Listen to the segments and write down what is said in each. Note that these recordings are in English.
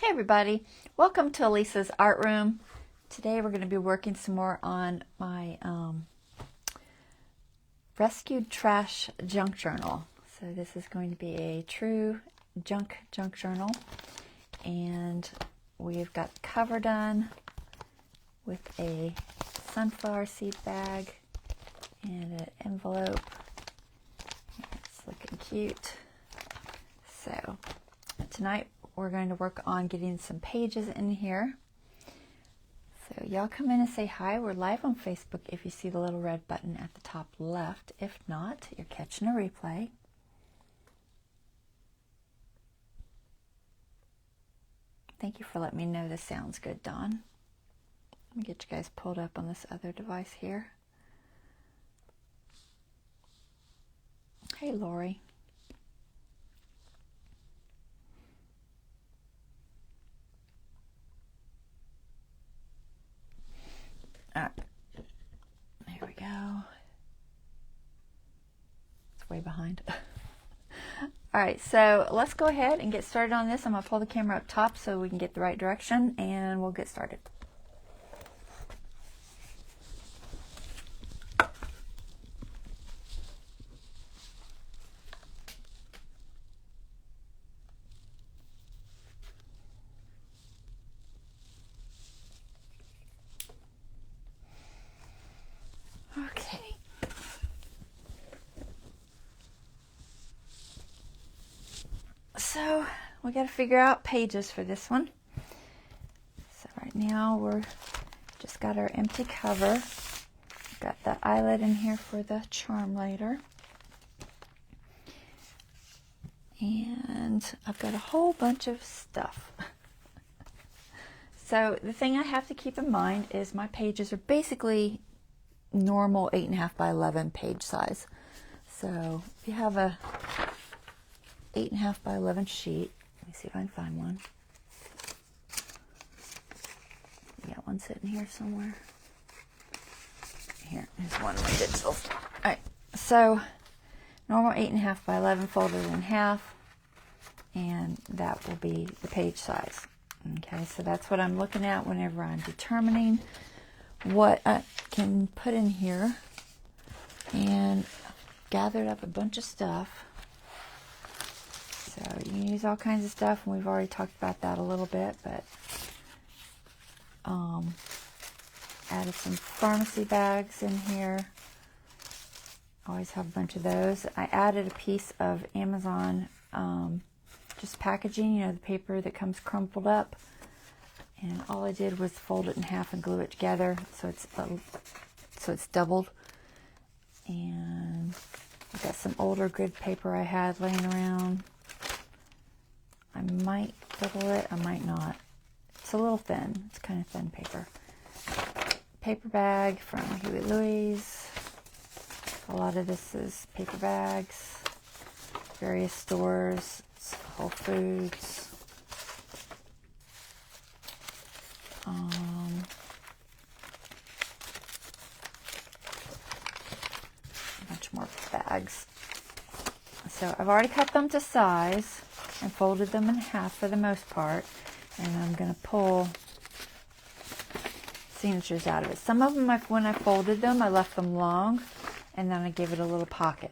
Hey everybody, welcome to Elisa's Art Room. Today we're going to be working some more on my rescued trash junk journal. So this is going to be a true junk journal, and we've got the cover done with a sunflower seed bag and an envelope. It's looking cute. So tonight we're going to work on getting some pages in here. So y'all come in and say hi. We're live on Facebook if you see the little red button at the top left. If not, you're catching a replay. Thank you for letting me know this sounds good, Dawn. Let me get you guys pulled up on this other device here. Hey, Lori. There we go. It's way behind. All right, so let's go ahead and get started on this. I'm going to pull the camera up top so we can get the right direction, and we'll get started. Okay. So we got to figure out pages for this one. So right now we're just got our empty cover. Got the eyelet in here for the charm later. And I've got a whole bunch of stuff. So the thing I have to keep in mind is my pages are basically normal 8.5 by 11 page size. So if you have a 8.5 by 11 sheet, let me see if I can find one. We got one sitting here somewhere. Here, here's one of my digitals. All right, so normal 8.5 by 11 folded in half, and that will be the page size. Okay, so that's what I'm looking at whenever I'm determining what I can put in here. And gathered up a bunch of stuff. So you can use all kinds of stuff, and we've already talked about that a little bit, but added some pharmacy bags in here. Always have a bunch of those. I added a piece of Amazon just packaging, you know, the paper that comes crumpled up. And all I did was fold it in half and glue it together so it's doubled. And I've got some older grid paper I had laying around. I might double it, I might not. It's a little thin. It's kind of thin paper. Paper bag from Huey Louie's. A lot of this is paper bags. Various stores. Whole Foods. A bunch more bags. So I've already cut them to size and folded them in half for the most part, and I'm going to pull signatures out of it. Some of them, when I folded them, I left them long, and then I gave it a little pocket.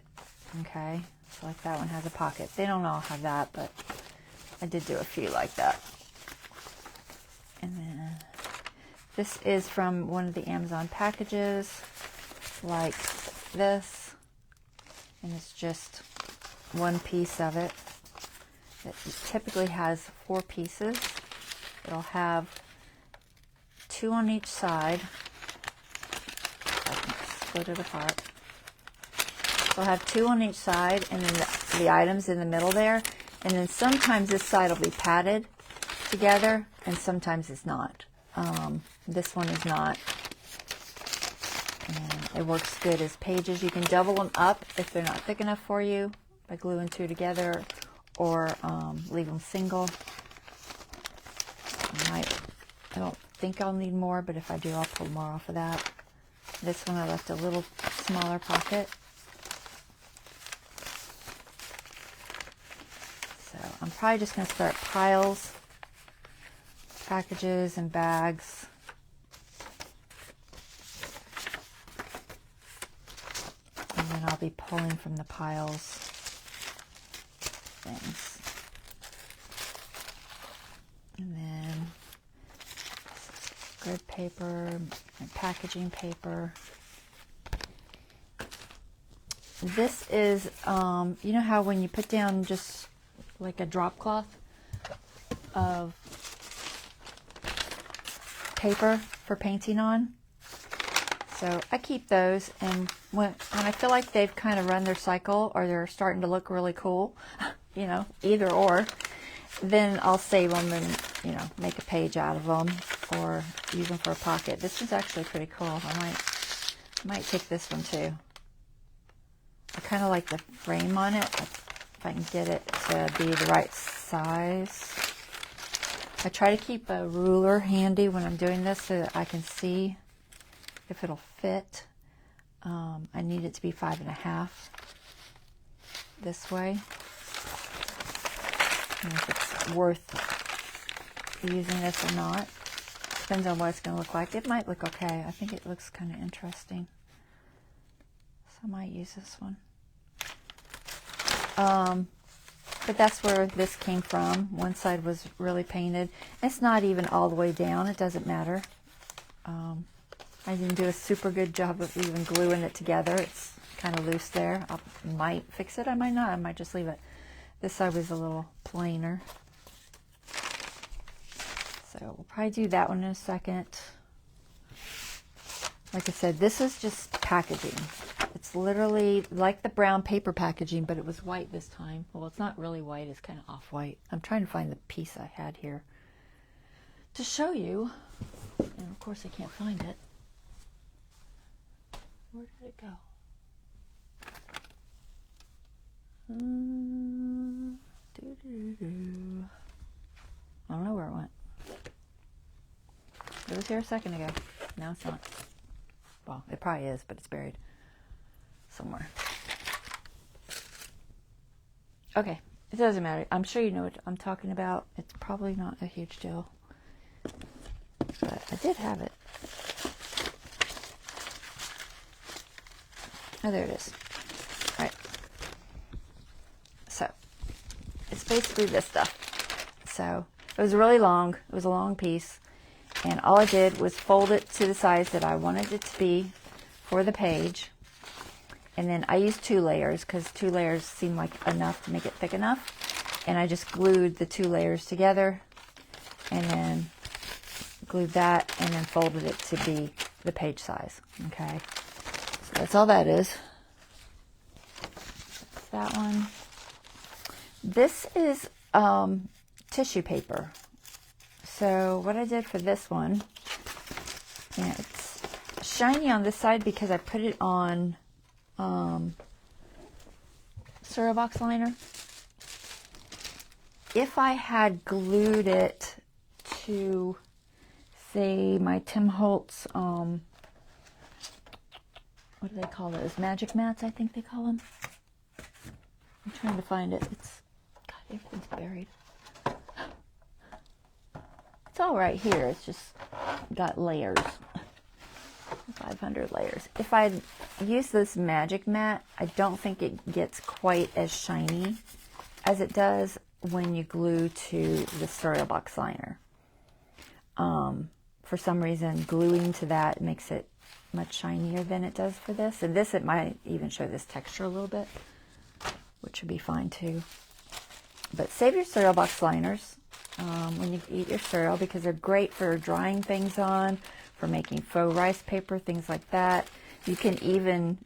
Okay, so like that one has a pocket. They don't all have that, but I did do a few like that. And then this is from one of the Amazon packages, like this, and it's just one piece of it. It typically has 4 pieces. It'll have 2 on each side. I can split it apart. It'll have 2 on each side, and then the items in the middle there. And then sometimes this side will be padded together, and sometimes it's not. This one is not. And it works good as pages. You can double them up if they're not thick enough for you by gluing 2 together, or leave them single. I don't think I'll need more, but if I do, I'll pull more off of that. This one I left a little smaller pocket. So I'm probably just going to start piles packages and bags. And then I'll be pulling from the piles things. And then grid paper, and packaging paper. This is, you know how when you put down just like a drop cloth of paper for painting on? So I keep those, and when I feel like they've kind of run their cycle or they're starting to look really cool, you know, either or, then I'll save them and, you know, make a page out of them or use them for a pocket. This one's actually pretty cool. I might take this one too. I kind of like the frame on it, if I can get it to be the right size. I try to keep a ruler handy when I'm doing this so that I can see if it'll fit. I need it to be 5.5 this way. And if it's worth using this or not. Depends on what it's going to look like. It might look okay. I think it looks kind of interesting. So I might use this one. But that's where this came from. One side was really painted. It's not even all the way down. It doesn't matter. I didn't do a super good job of even gluing it together. It's kind of loose there. I might fix it. I might not. I might just leave it. This side was a little plainer. So we'll probably do that one in a second. Like I said, this is just packaging. It's literally like the brown paper packaging, but it was white this time. Well, it's not really white. It's kind of off-white. I'm trying to find the piece I had here to show you. And of course, I can't find it. Where did it go? I don't know where it went. It was here a second ago. No, it's not. Well, it probably is, but it's buried somewhere. Okay, it doesn't matter. I'm sure you know what I'm talking about. It's probably not a huge deal. But I did have it. Oh, there it is. All right. So, it's basically this stuff. So, it was really long. It was a long piece. And all I did was fold it to the size that I wanted it to be for the page. And then I used 2 layers because 2 layers seemed like enough to make it thick enough. And I just glued the 2 layers together and then glued that and then folded it to be the page size. Okay. So that's all that is. That's that one. This is tissue paper. So what I did for this one, and it's shiny on this side because I put it on cereal box liner. If I had glued it to, say, my Tim Holtz, what do they call those? Magic mats, I think they call them. I'm trying to find it. It's, God, everything's buried. It's all right here. It's just got layers. 500 layers. If I use this magic mat, I don't think it gets quite as shiny as it does when you glue to the cereal box liner. For some reason, gluing to that makes it much shinier than it does for this. And this, it might even show this texture a little bit, which would be fine too. But save your cereal box liners when you eat your cereal because they're great for drying things on, for making faux rice paper, things like that. You can even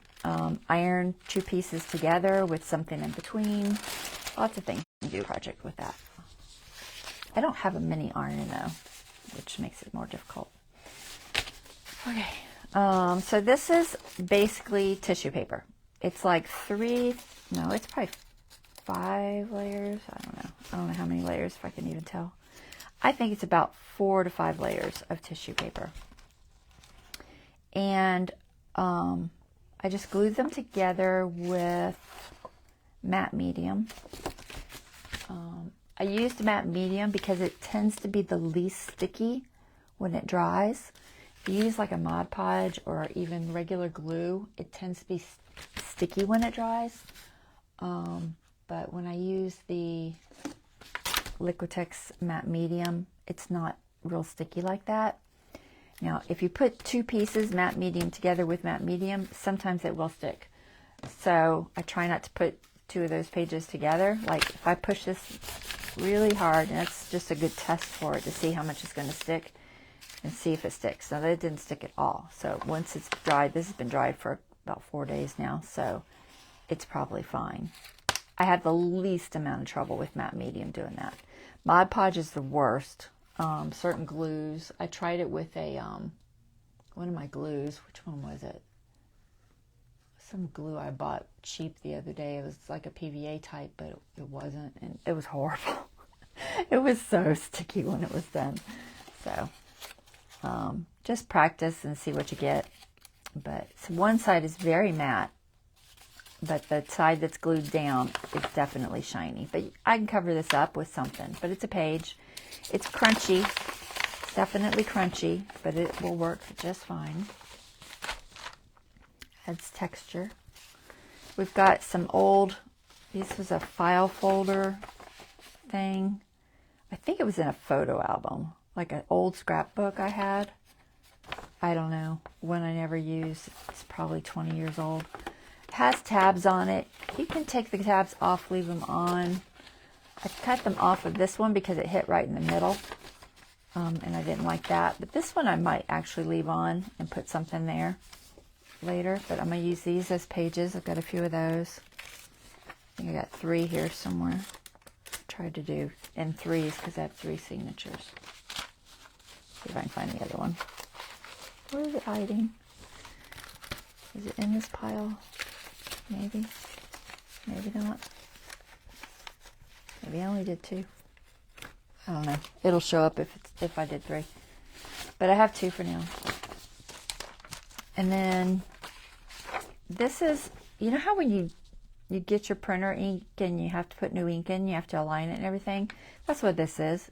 iron 2 pieces together with something in between. Lots of things you can do a project with that. I don't have a mini iron though, which makes it more difficult. Okay, so this is basically tissue paper. It's like it's probably 5 layers. I don't know how many layers, if I can even tell. I think it's about 4 to 5 layers of tissue paper. And I just glued them together with matte medium. I used matte medium because it tends to be the least sticky when it dries. If you use like a Mod Podge or even regular glue, it tends to be sticky when it dries. But when I use the Liquitex matte medium, it's not real sticky like that. Now, if you put two pieces matte medium together with matte medium, sometimes it will stick. So I try not to put two of those pages together. Like if I push this really hard, and that's just a good test for it to see how much it's going to stick and see if it sticks. Now, that didn't stick at all. So once it's dried, this has been dried for about 4 days now, so it's probably fine. I had the least amount of trouble with matte medium doing that. Mod Podge is the worst. Certain glues. I tried it with a, one of my glues. Which one was it? Some glue I bought cheap the other day. It was like a PVA type, but it wasn't. And it was horrible. It was so sticky when it was done. So, just practice and see what you get. But so one side is very matte, but the side that's glued down is definitely shiny. But I can cover this up with something. But it's a page. It's crunchy. It's definitely crunchy, but it will work just fine. Adds texture. We've got some old, this was a file folder thing. I think it was in a photo album, like an old scrapbook I had. I don't know, one I never used. It's probably 20 years old. It has tabs on it. You can take the tabs off, leave them on. I cut them off of this one because it hit right in the middle, and I didn't like that. But this one I might actually leave on and put something there later. But I'm going to use these as pages. I've got a few of those. I think I got 3 here somewhere. Tried to do in 3s because I have 3 signatures. See if I can find the other one. Where is it hiding? Is it in this pile? Maybe. Maybe not. Maybe I only did 2. I don't know. It'll show up if I did 3. But I have 2 for now. And then this is, you know how when you get your printer ink and you have to put new ink in, you have to align it and everything? That's what this is.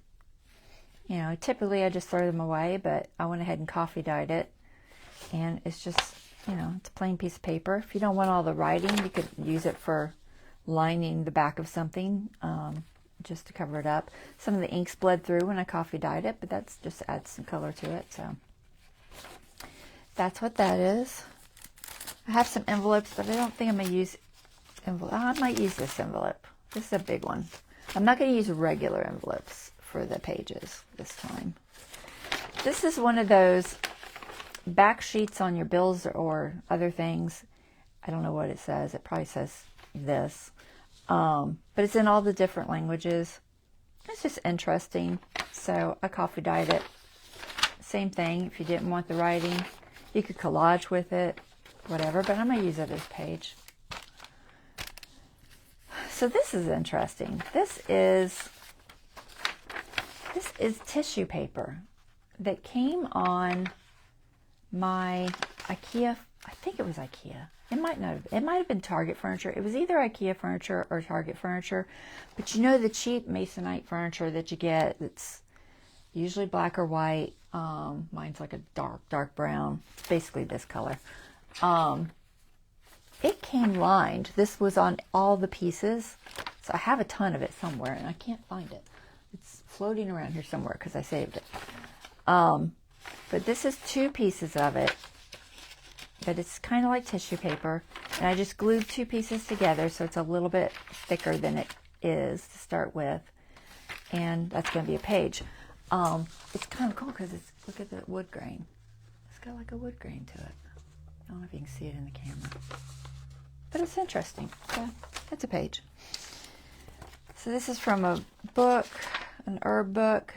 You know, typically I just throw them away, but I went ahead and coffee dyed it. And it's just, you know, it's a plain piece of paper. If you don't want all the writing, you could use it for lining the back of something, just to cover it up. Some of the inks bled through when I coffee dyed it, but that's just adds some color to it. So that's what that is. I have some envelopes, but I don't think I'm going to use envelope. I might use this envelope. This is a big one. I'm not going to use regular envelopes for the pages this time. This is one of those back sheets on your bills or other things. I don't know what it says. It probably says this. But it's in all the different languages. It's just interesting. So I coffee dyed it. Same thing. If you didn't want the writing, you could collage with it, whatever. But I'm going to use it as page. So this is interesting. This is tissue paper that came on my IKEA. I think it was IKEA. It might not have. It might have been Target furniture. It was either IKEA furniture or Target furniture. But you know the cheap masonite furniture that you get that's usually black or white. Mine's like a dark brown. It's basically this color. It came lined. This was on all the pieces. So I have a ton of it somewhere and I can't find it. It's floating around here somewhere because I saved it. But this is 2 pieces of it. But it's kind of like tissue paper. And I just glued 2 pieces together so it's a little bit thicker than it is to start with. And that's going to be a page. It's kind of cool because it's, look at the wood grain. It's got like a wood grain to it. I don't know if you can see it in the camera. But it's interesting. So it's a page. So this is from a book, an herb book.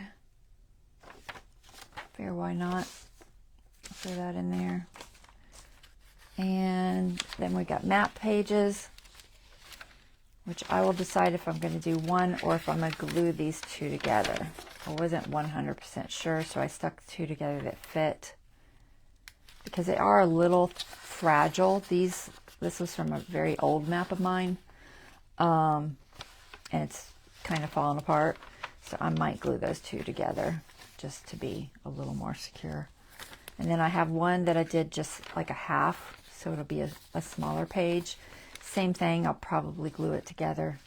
Fair, why not? I'll throw that in there. And then we got map pages, which I will decide if I'm going to do one or if I'm going to glue these 2 together. I wasn't 100% sure, so I stuck 2 together that fit. Because they are a little fragile. This was from a very old map of mine. And it's kind of falling apart. So I might glue those two together just to be a little more secure. And then I have one that I did just like a half, so it'll be a smaller page. Same thing, I'll probably glue it together.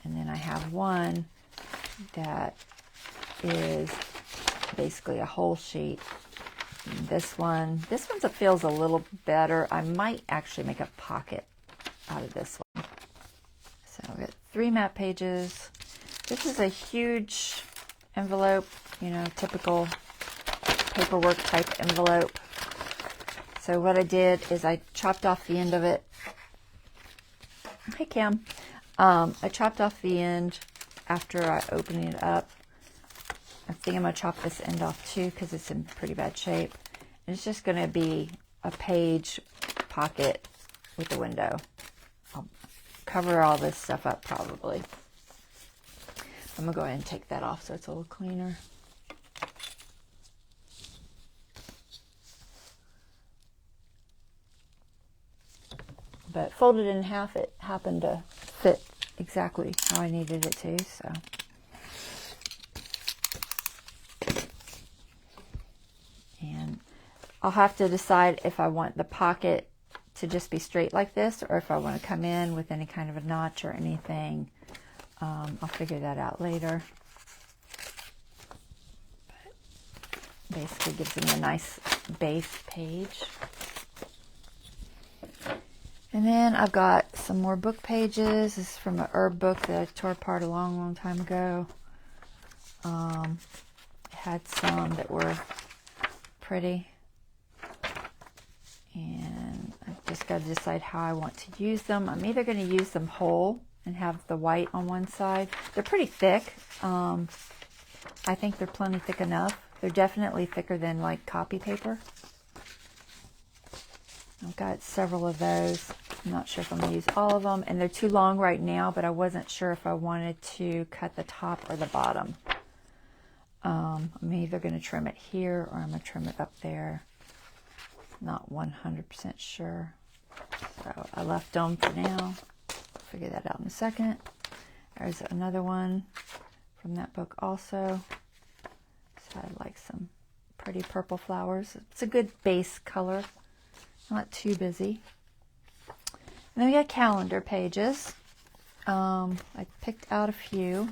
And then I have one that is basically a whole sheet. And this one feels a little better. I might actually make a pocket out of this one. So we got 3 matte pages. This is a huge envelope, you know, typical paperwork type envelope. So what I did is I chopped off the end of it. Hey, Cam. I chopped off the end after I opened it up. I think I'm going to chop this end off too because it's in pretty bad shape. And it's just going to be a page pocket with a window. I'll cover all this stuff up probably. I'm going to go ahead and take that off so it's a little cleaner. But folded in half, it happened to fit exactly how I needed it to, so. And I'll have to decide if I want the pocket to just be straight like this or if I want to come in with any kind of a notch or anything. I'll figure that out later. But basically gives them a nice base page. And then I've got some more book pages. This is from an herb book that I tore apart a long, long time ago. It had some that were pretty. And I've just got to decide how I want to use them. I'm either going to use them whole and have the white on one side. They're pretty thick. I think they're plenty thick enough. They're definitely thicker than like copy paper. I've got several of those. I'm not sure if I'm going to use all of them. And they're too long right now, but I wasn't sure if I wanted to cut the top or the bottom. I'm either going to trim it here or I'm going to trim it up there. Not 100% sure. So I left them for now. I'll figure that out in a second. There's another one from that book also. So I like some pretty purple flowers. It's a good base color. Not too busy. And then we got calendar pages. I picked out a few.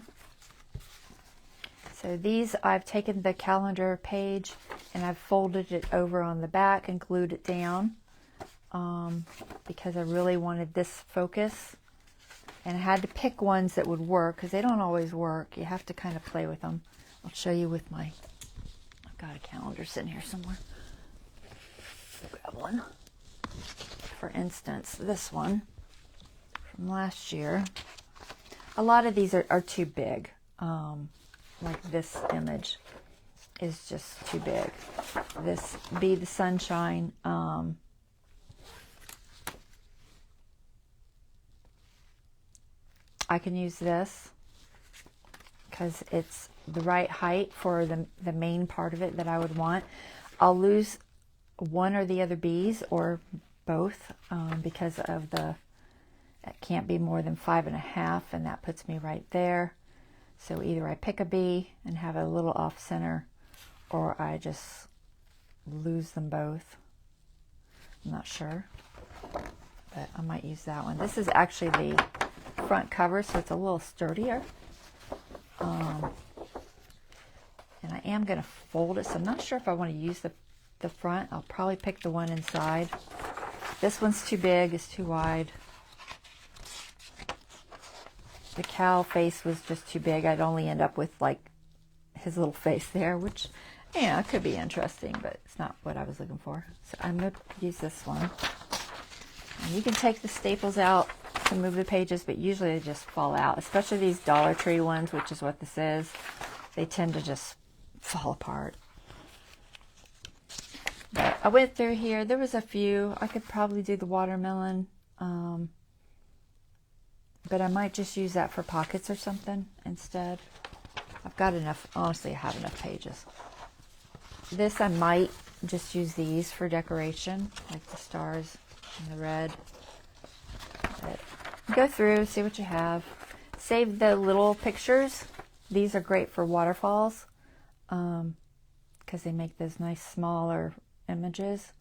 So these, I've taken the calendar page and I've folded it over on the back and glued it down because I really wanted this focus. And I had to pick ones that would work because they don't always work. You have to kind of play with them. I'll show you with my, I've got a calendar sitting here somewhere. Grab one. For instance, this one from last year. A lot of these are too big. Like this image is just too big. This Be the Sunshine. I can use this because it's the right height for the main part of it that I would want. I'll lose one or the other bees or both because of it can't be more than 5.5, and that puts me right there. So either I pick a bee and have it a little off center, or I just lose them both. I'm not sure, but I might use that one. This is actually the front cover, so it's a little sturdier. And I am going to fold it, so I'm not sure if I want to use the front. I'll probably pick the one inside. This one's too big, it's too wide. The cow face was just too big. I'd only end up with like his little face there, which, yeah, it could be interesting, but it's not what I was looking for. So I'm going to use this one. And you can take the staples out to move the pages, but usually they just fall out, especially these Dollar Tree ones, which is what this is. They tend to just fall apart. But I went through here. There was a few. I could probably do the watermelon. But I might just use that for pockets or something instead. I've got enough. Honestly, I have enough pages. This, I might just use these for decoration, like the stars and the red. But go through, see what you have. Save the little pictures. These are great for waterfalls because they make those nice smaller images.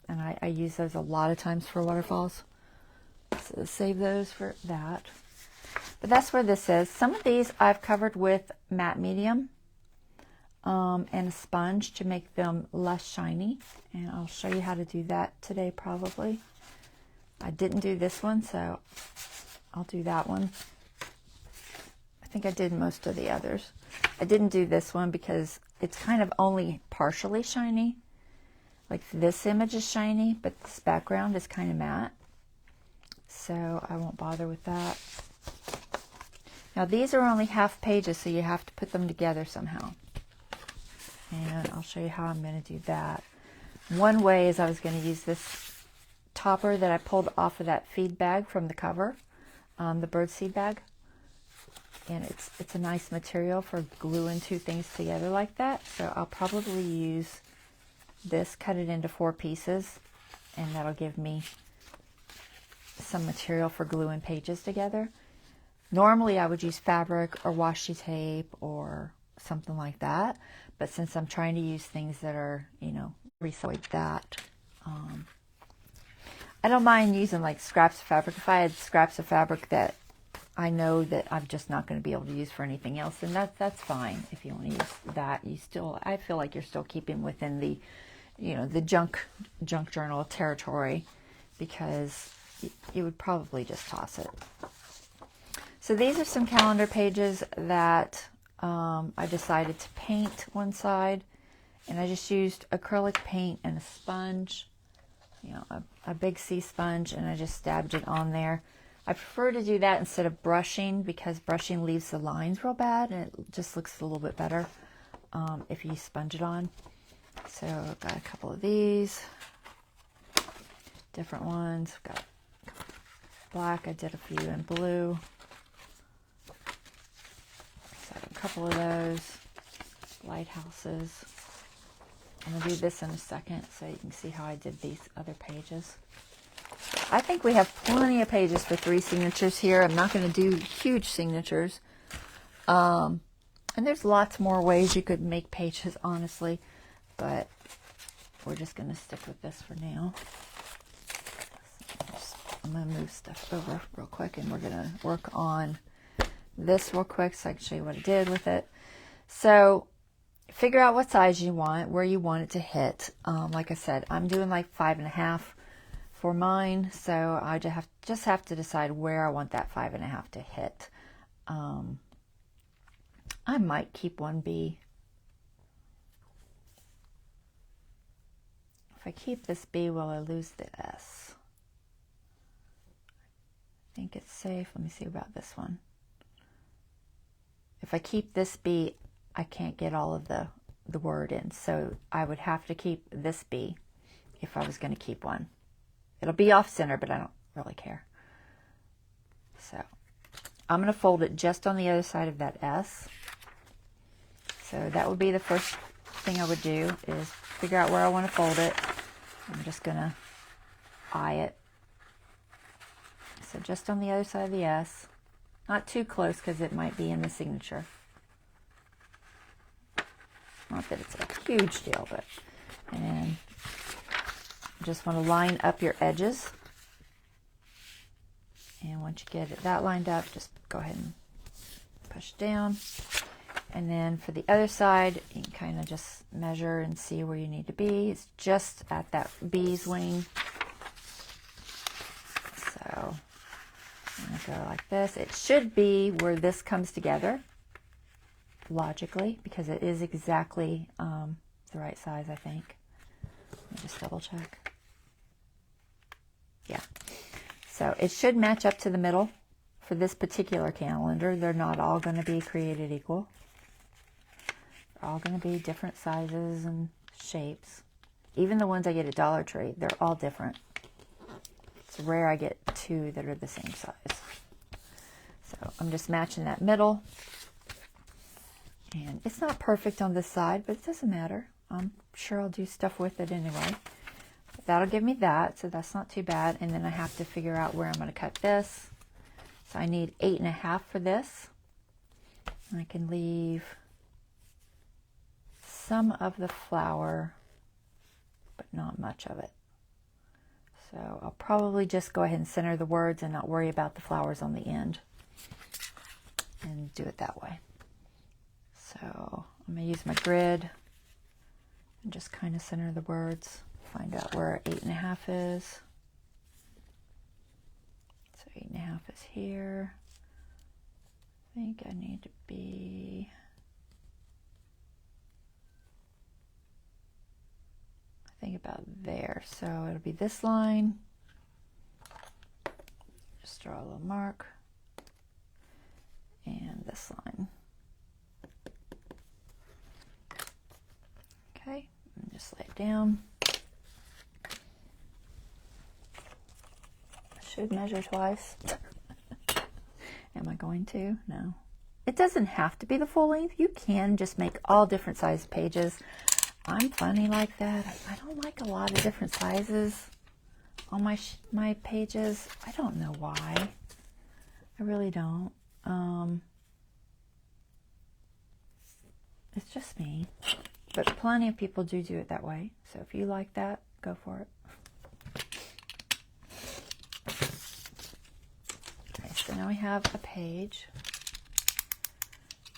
And I use those a lot of times for waterfalls. So save those for that. But that's where this is. Some of these I've covered with matte medium and a sponge to make them less shiny. And I'll show you how to do that today probably. I didn't do this one, so I'll do that one. I think I did most of the others. I didn't do this one because it's kind of only partially shiny. Like this image is shiny, but this background is kind of matte. So I won't bother with that. Now these are only half pages, so you have to put them together somehow. And I'll show you how I'm going to do that. One way is I was going to use this topper that I pulled off of that feed bag from the cover, the birdseed bag. And it's a nice material for gluing two things together like that. So I'll probably use this, cut it into 4 pieces, and that'll give me some material for gluing pages together. Normally I would use fabric or washi tape or something like that, but since I'm trying to use things that are, you know, recycled that, I don't mind using like scraps of fabric. If I had scraps of fabric that I know that I'm just not going to be able to use for anything else, and that's fine. If you want to use that, you still, I feel like you're still keeping within the, you know, the junk journal territory, because you would probably just toss it. So these are some calendar pages that I decided to paint one side, and I just used acrylic paint and a sponge, you know, a big C sponge, and I just dabbed it on there. I prefer to do that instead of brushing, because brushing leaves the lines real bad, and it just looks a little bit better if you sponge it on. So I've got a couple of these, different ones. I've got black, I did a few in blue. So a couple of those, lighthouses. I'm going to do this in a second so you can see how I did these other pages. I think we have plenty of pages for 3 signatures here. I'm not going to do huge signatures. And there's lots more ways you could make pages, honestly. But we're just going to stick with this for now. I'm going to move stuff over real quick, and we're going to work on this real quick so I can show you what I did with it. So figure out what size you want, where you want it to hit. Like I said, I'm doing like 5.5 for mine, so I just have to decide where I want that 5.5 to hit. I might keep 1B. If I keep this B, will I lose the S? I think it's safe. Let me see about this one. If I keep this B, I can't get all of the word in, so I would have to keep this B if I was going to keep one. It'll be off center, but I don't really care. So I'm going to fold it just on the other side of that S. So that would be the first thing I would do, is figure out where I want to fold it. I'm just going to eye it. So just on the other side of the S. Not too close because it might be in the signature. Not that it's a huge deal, but, and just want to line up your edges. And once you get that lined up, just go ahead and push down. And then for the other side, you can kind of just measure and see where you need to be. It's just at that B's wing. So I'm going to go like this. It should be where this comes together, logically, because it is exactly the right size, I think. Let me just double check. Yeah. So it should match up to the middle for this particular calendar. They're not all going to be created equal. They're all going to be different sizes and shapes. Even the ones I get at Dollar Tree, they're all different. It's rare I get 2 that are the same size. So I'm just matching that middle. And it's not perfect on this side, but it doesn't matter. I'm sure I'll do stuff with it anyway. But that'll give me that, so that's not too bad. And then I have to figure out where I'm going to cut this. So I need 8.5 for this. And I can leave some of the flower, but not much of it. So I'll probably just go ahead and center the words and not worry about the flowers on the end and do it that way. So I'm going to use my grid and just kind of center the words, find out where 8.5 is. So 8.5 is here. I think I need to be, I think about there. So it'll be this line. Just draw a little mark. And this line. Okay, and just lay it down. I should measure twice. Am I going to? No. It doesn't have to be the full length. You can just make all different size pages. I'm funny like that. I don't like a lot of different sizes on my pages. I don't know why. I really don't. It's just me. But plenty of people do it that way. So if you like that, go for it. Okay, so now we have a page.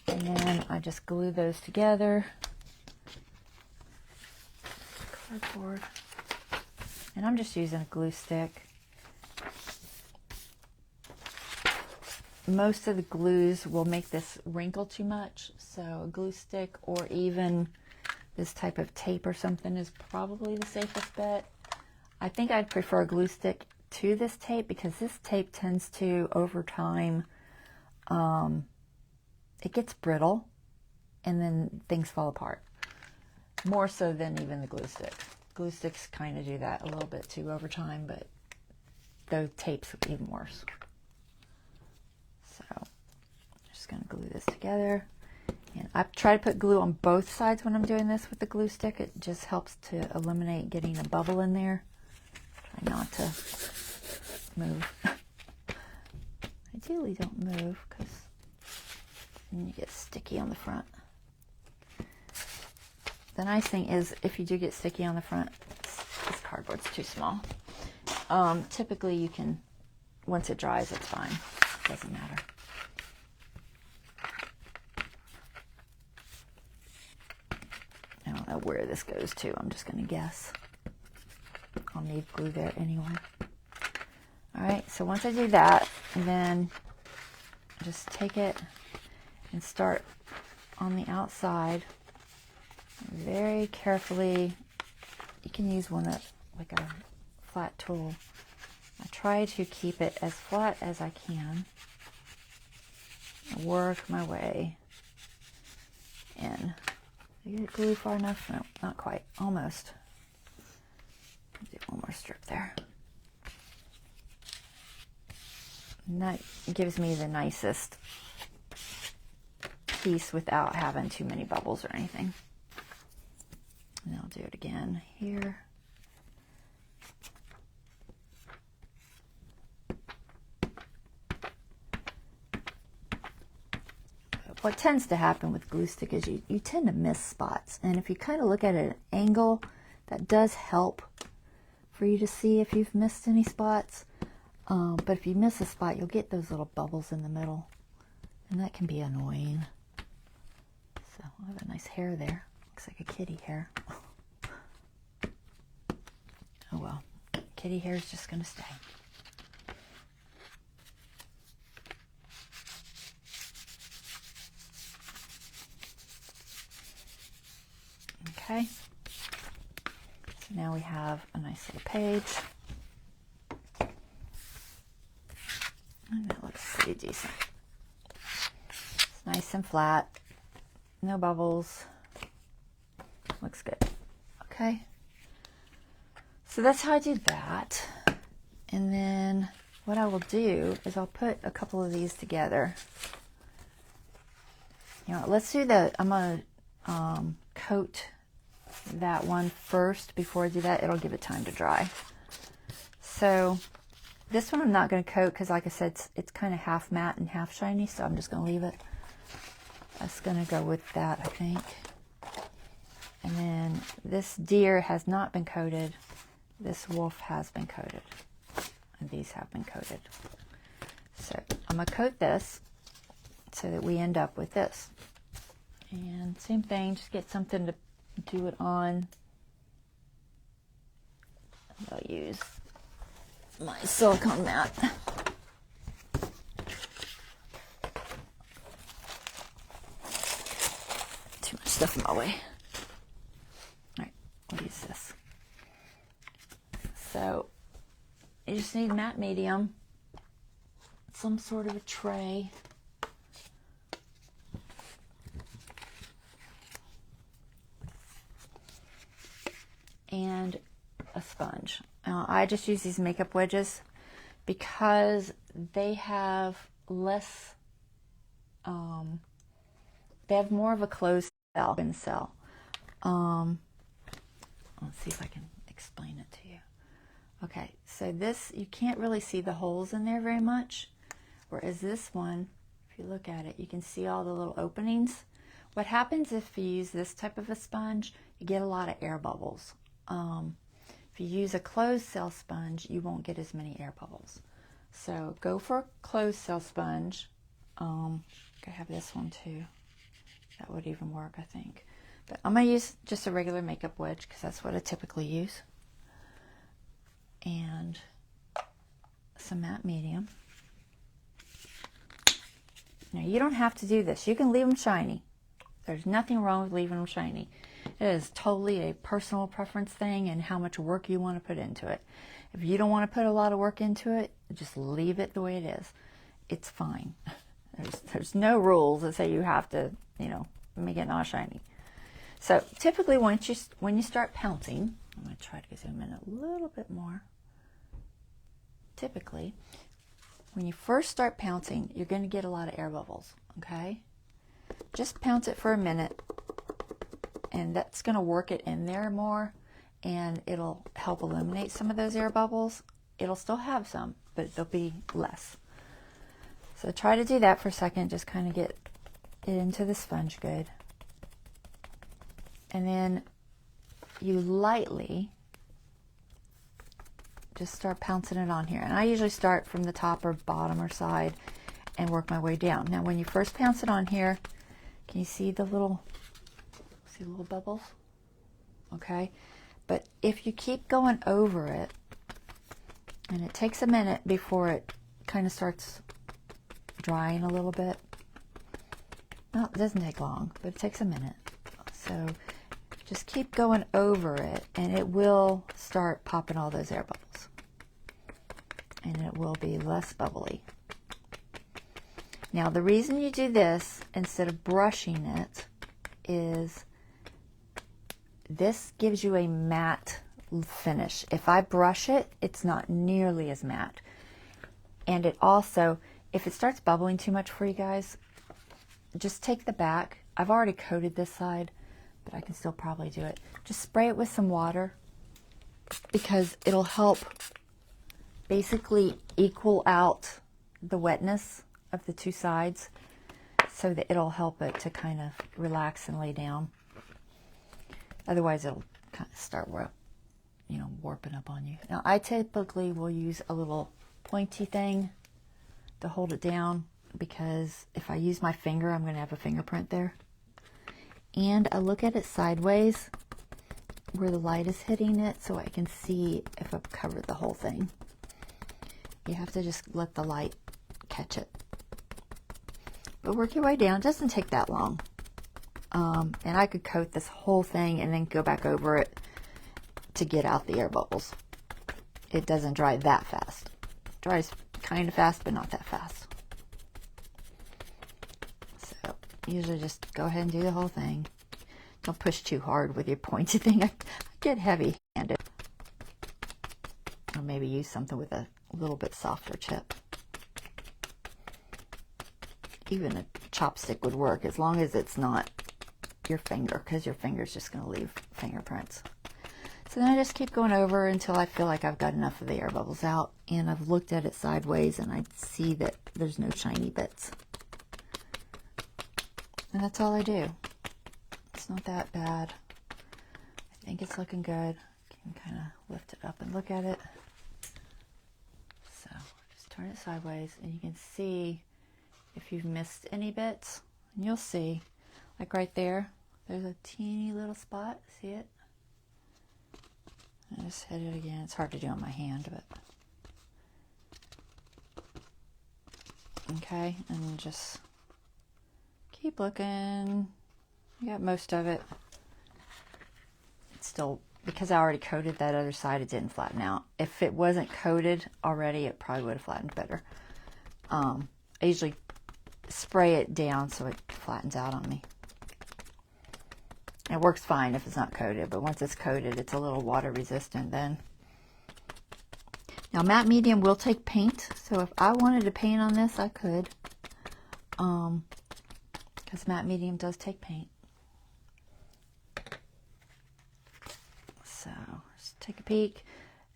And then I just glue those together. Cardboard. And I'm just using a glue stick. Most of the glues will make this wrinkle too much, so a glue stick or even this type of tape or something is probably the safest bet. I think I'd prefer a glue stick to this tape because this tape tends to, over time, it gets brittle and then things fall apart. More so than even the glue stick. Glue sticks kind of do that a little bit too over time, but those tapes are even worse. So I'm just going to glue this together. And I try to put glue on both sides when I'm doing this with the glue stick. It just helps to eliminate getting a bubble in there. Try not to move. Ideally don't move because then you get sticky on the front. The nice thing is if you do get sticky on the front, this cardboard's too small. Typically you can, once it dries, it's fine. Doesn't matter. I don't know where this goes to. I'm just going to guess. I'll need glue there anyway. Alright, so once I do that, then just take it and start on the outside. Very carefully. You can use one that, like a flat tool. I try to keep it as flat as I can. I work my way in. Did I get it glued far enough? No, not quite. Almost. Do one more strip there. And that gives me the nicest piece without having too many bubbles or anything. And I'll do it again here. What tends to happen with glue stick is you tend to miss spots. And if you kind of look at it at an angle, that does help for you to see if you've missed any spots. But if you miss a spot, you'll get those little bubbles in the middle. And that can be annoying. So I have a nice hair there. Looks like a kitty hair. Oh well, kitty hair is just going to stay. Okay, so now we have a nice little page. And that looks pretty decent. It's nice and flat, no bubbles. Looks good. Okay, so that's how I do that. And then what I will do is I'll put a couple of these together. You know, let's do I'm going to coat that one first before I do that. It'll give it time to dry. So This one I'm not going to coat because, like I said, it's kind of half matte and half shiny, so I'm just going to leave it. That's going to go with that, I think. And then this deer has not been coated. This wolf has been coated. And these have been coated. So I'm going to coat this so that we end up with this. And same thing, just get something to do it on. I'll use my silicone mat. Too much stuff in my way. Alright, we'll use this. So, you just need matte medium, some sort of a tray. And a sponge. I just use these makeup wedges because they have less, they have more of a closed cell. Let's see if I can explain it to you. Okay, so this, you can't really see the holes in there very much, whereas this one, if you look at it, you can see all the little openings. What happens if you use this type of a sponge, you get a lot of air bubbles. If you use a closed cell sponge, you won't get as many air bubbles. So go for a closed cell sponge. I have this one too. That would even work, I think. But I'm going to use just a regular makeup wedge because that's what I typically use. And some matte medium. Now you don't have to do this. You can leave them shiny. There's nothing wrong with leaving them shiny. It is totally a personal preference thing and how much work you want to put into it. If you don't want to put a lot of work into it, just leave it the way it is. It's fine. There's no rules that say you have to, you know, make it not shiny. So typically when you start pouncing, I'm going to try to zoom in a little bit more. Typically, when you first start pouncing, you're going to get a lot of air bubbles, okay? Just pounce it for a minute, and that's going to work it in there more, and it'll help eliminate some of those air bubbles. It'll still have some, but they'll be less. So try to do that for a second, just kind of get it into the sponge good. And then you lightly just start pouncing it on here. And I usually start from the top or bottom or side and work my way down. Now when you first pounce it on here, can you see the little bubbles? Okay. But if you keep going over it, and it takes a minute before it kind of starts drying a little bit. Well, it doesn't take long, but it takes a minute. So just keep going over it, and it will start popping all those air bubbles. And it will be less bubbly. Now, the reason you do this instead of brushing it is this gives you a matte finish. If I brush it, it's not nearly as matte. And it also, if it starts bubbling too much for you guys, just take the back. I've already coated this side, but I can still probably do it. Just spray it with some water because it'll help basically equal out the wetness of the two sides so that it'll help it to kind of relax and lay down. Otherwise it'll kind of start warping up on you. Now I typically will use a little pointy thing to hold it down because if I use my finger, I'm going to have a fingerprint there. And I look at it sideways where the light is hitting it so I can see if I've covered the whole thing. You have to just let the light catch it. But work your way down. It doesn't take that long. And I could coat this whole thing and then go back over it to get out the air bubbles. It doesn't dry that fast. It dries kind of fast, but not that fast. So usually just go ahead and do the whole thing. Don't push too hard with your pointy thing. I get heavy-handed. Or maybe use something with a little bit softer tip. Even a chopstick would work as long as it's not your finger, because your finger's just going to leave fingerprints. So then I just keep going over until I feel like I've got enough of the air bubbles out, and I've looked at it sideways and I see that there's no shiny bits. And that's all I do. It's not that bad. I think it's looking good. You can kind of lift it up and look at it. So just turn it sideways and you can see if you've missed any bits. And you'll see, like right there, there's a teeny little spot. See it? I just hit it again. It's hard to do on my hand, but okay, and just keep looking. I got most of it. It's still, because I already coated that other side, it didn't flatten out. If it wasn't coated already, it probably would have flattened better. I usually spray it down so it flattens out on me. It works fine if it's not coated, but once it's coated, it's a little water resistant then. Now, matte medium will take paint, so if I wanted to paint on this, I could. Because matte medium does take paint. So, just take a peek.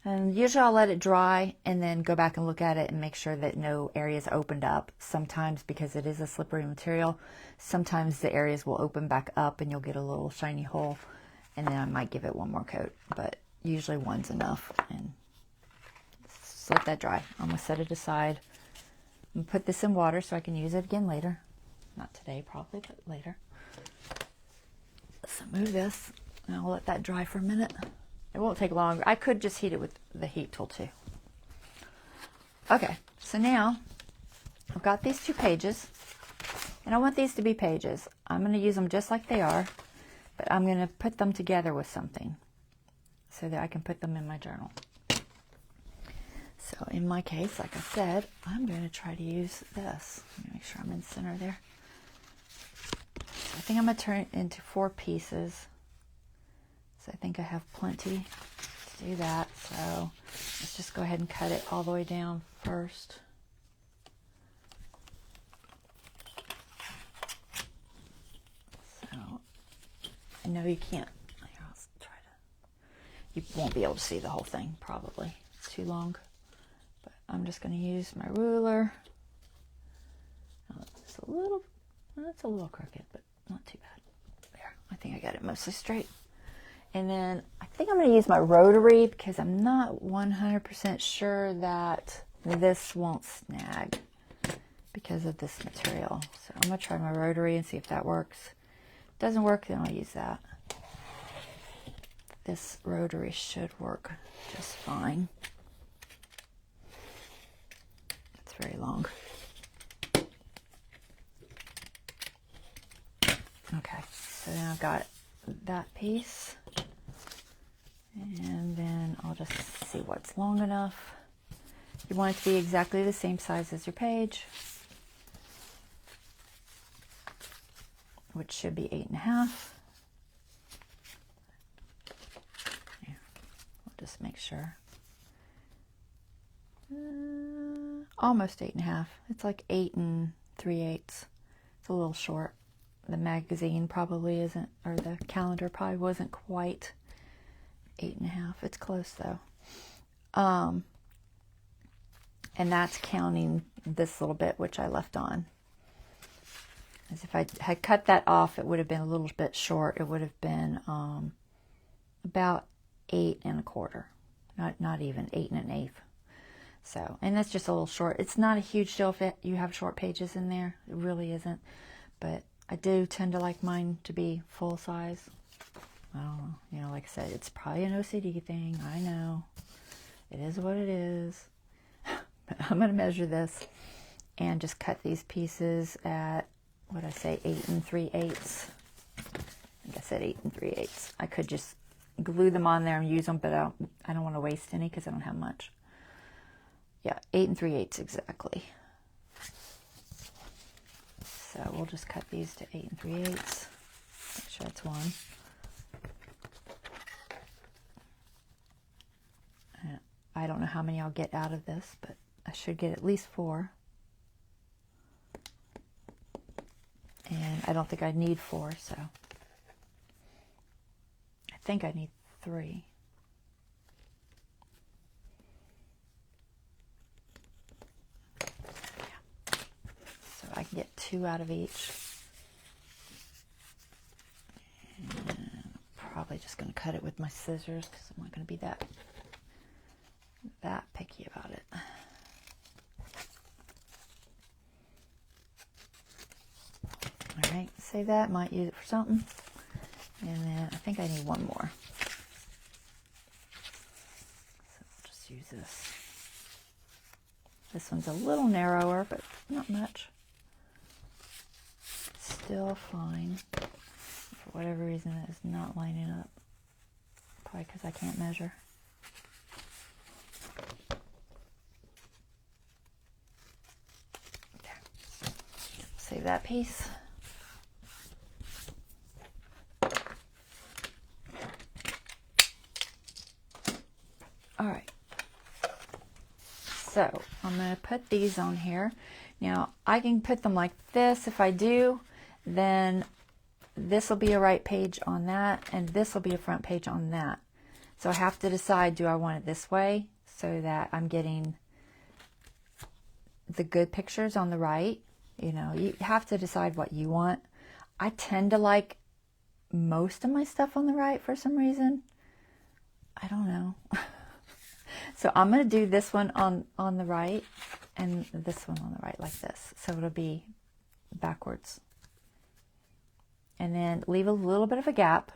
And usually I'll let it dry and then go back and look at it and make sure that no areas opened up. Sometimes, because it is a slippery material, sometimes the areas will open back up and you'll get a little shiny hole, and then I might give it one more coat, but usually one's enough. And just let that dry. I'm going to set it aside and put this in water so I can use it again later. Not today probably, but later. So move this and I'll let that dry for a minute. It won't take long. I could just heat it with the heat tool too. Okay, so now I've got these 2 pages, and I want these to be pages. I'm going to use them just like they are, but I'm going to put them together with something so that I can put them in my journal. So in my case, like I said, I'm going to try to use this. Let me make sure I'm in the center there. So I think I'm going to turn it into 4 pieces. So I think I have plenty to do that. So let's just go ahead and cut it all the way down first. So I know you can't. Here, I'll try to. You won't be able to see the whole thing probably. It's too long. But I'm just going to use my ruler. Oh, it's a little. It's a little crooked, but not too bad. There. I think I got it mostly straight. And then I think I'm going to use my rotary because I'm not 100% sure that this won't snag because of this material. So I'm going to try my rotary and see if that works. If it doesn't work, then I'll use that. This rotary should work just fine. It's very long. Okay, so then I've got that piece, and then I'll just see what's long enough. You want it to be exactly the same size as your page, which should be 8.5. Here, we'll just make sure. Almost 8.5. It's like 8 3/8. It's a little short. The magazine probably isn't, or the calendar probably wasn't quite 8.5. It's close though. And that's counting this little bit which I left on. As if I had cut that off, it would have been a little bit short. It would have been about 8 1/4. Not even 8 1/8. So, and that's just a little short. It's not a huge deal if you have short pages in there. It really isn't. But I do tend to like mine to be full size. I don't know. You know, like I said, it's probably an OCD thing. I know. It is what it is. But I'm going to measure this and just cut these pieces at, what I say, 8 3/8. I think I said 8 3/8. I could just glue them on there and use them, but I don't want to waste any because I don't have much. Yeah, 8 3/8 exactly. So we'll just cut these to 8 3/8. Make sure that's one. I don't know how many I'll get out of this, but I should get at least 4. And I don't think I need 4, so I think I need 3. I can get 2 out of each. And I'm probably just going to cut it with my scissors because I'm not going to be that picky about it. All right, save that. Might use it for something. And then I think I need one more. So I'll just use this. This one's a little narrower, but not much. Still fine. For whatever reason, it is not lining up. Probably because I can't measure. Okay. Save that piece. All right. So I'm going to put these on here. Now I can put them like this. If I do, then this will be a right page on that, and this will be a front page on that. So I have to decide, do I want it this way so that I'm getting the good pictures on the right? You know, you have to decide what you want. I tend to like most of my stuff on the right for some reason. I don't know. So I'm going to do this one on the right and this one on the right like this. So it'll be backwards. And then leave a little bit of a gap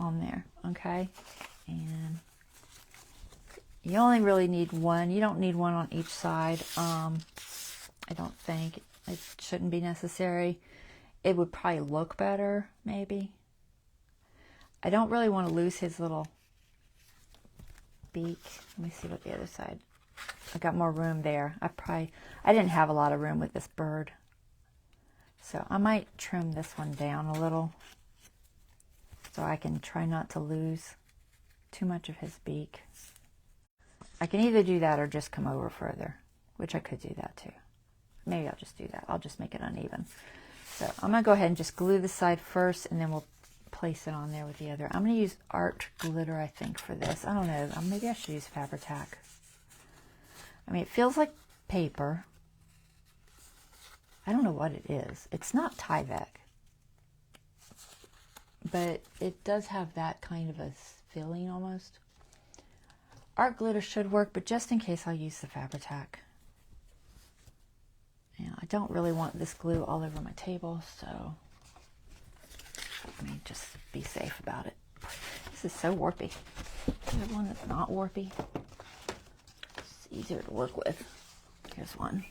on there, okay? And you only really need one. You don't need one on each side. I don't think. It shouldn't be necessary. It would probably look better, maybe. I don't really want to lose his little beak. Let me see what the other side. I got more room there. I didn't have a lot of room with this bird. So I might trim this one down a little so I can try not to lose too much of his beak. I can either do that or just come over further, which I could do that too. Maybe I'll just do that. I'll just make it uneven. So I'm going to go ahead and just glue this side first, and then we'll place it on there with the other. I'm going to use art glitter, I think, for this. I don't know. Maybe I should use Fabri-Tac. I mean, it feels like paper. I don't know what it is. It's not Tyvek, but it does have that kind of a feeling almost. Art glitter should work, but just in case, I'll use the Fabri-Tac. And I don't really want this glue all over my table, so let me just be safe about it. This is so warpy. Is there one that's not warpy? It's easier to work with. Here's one.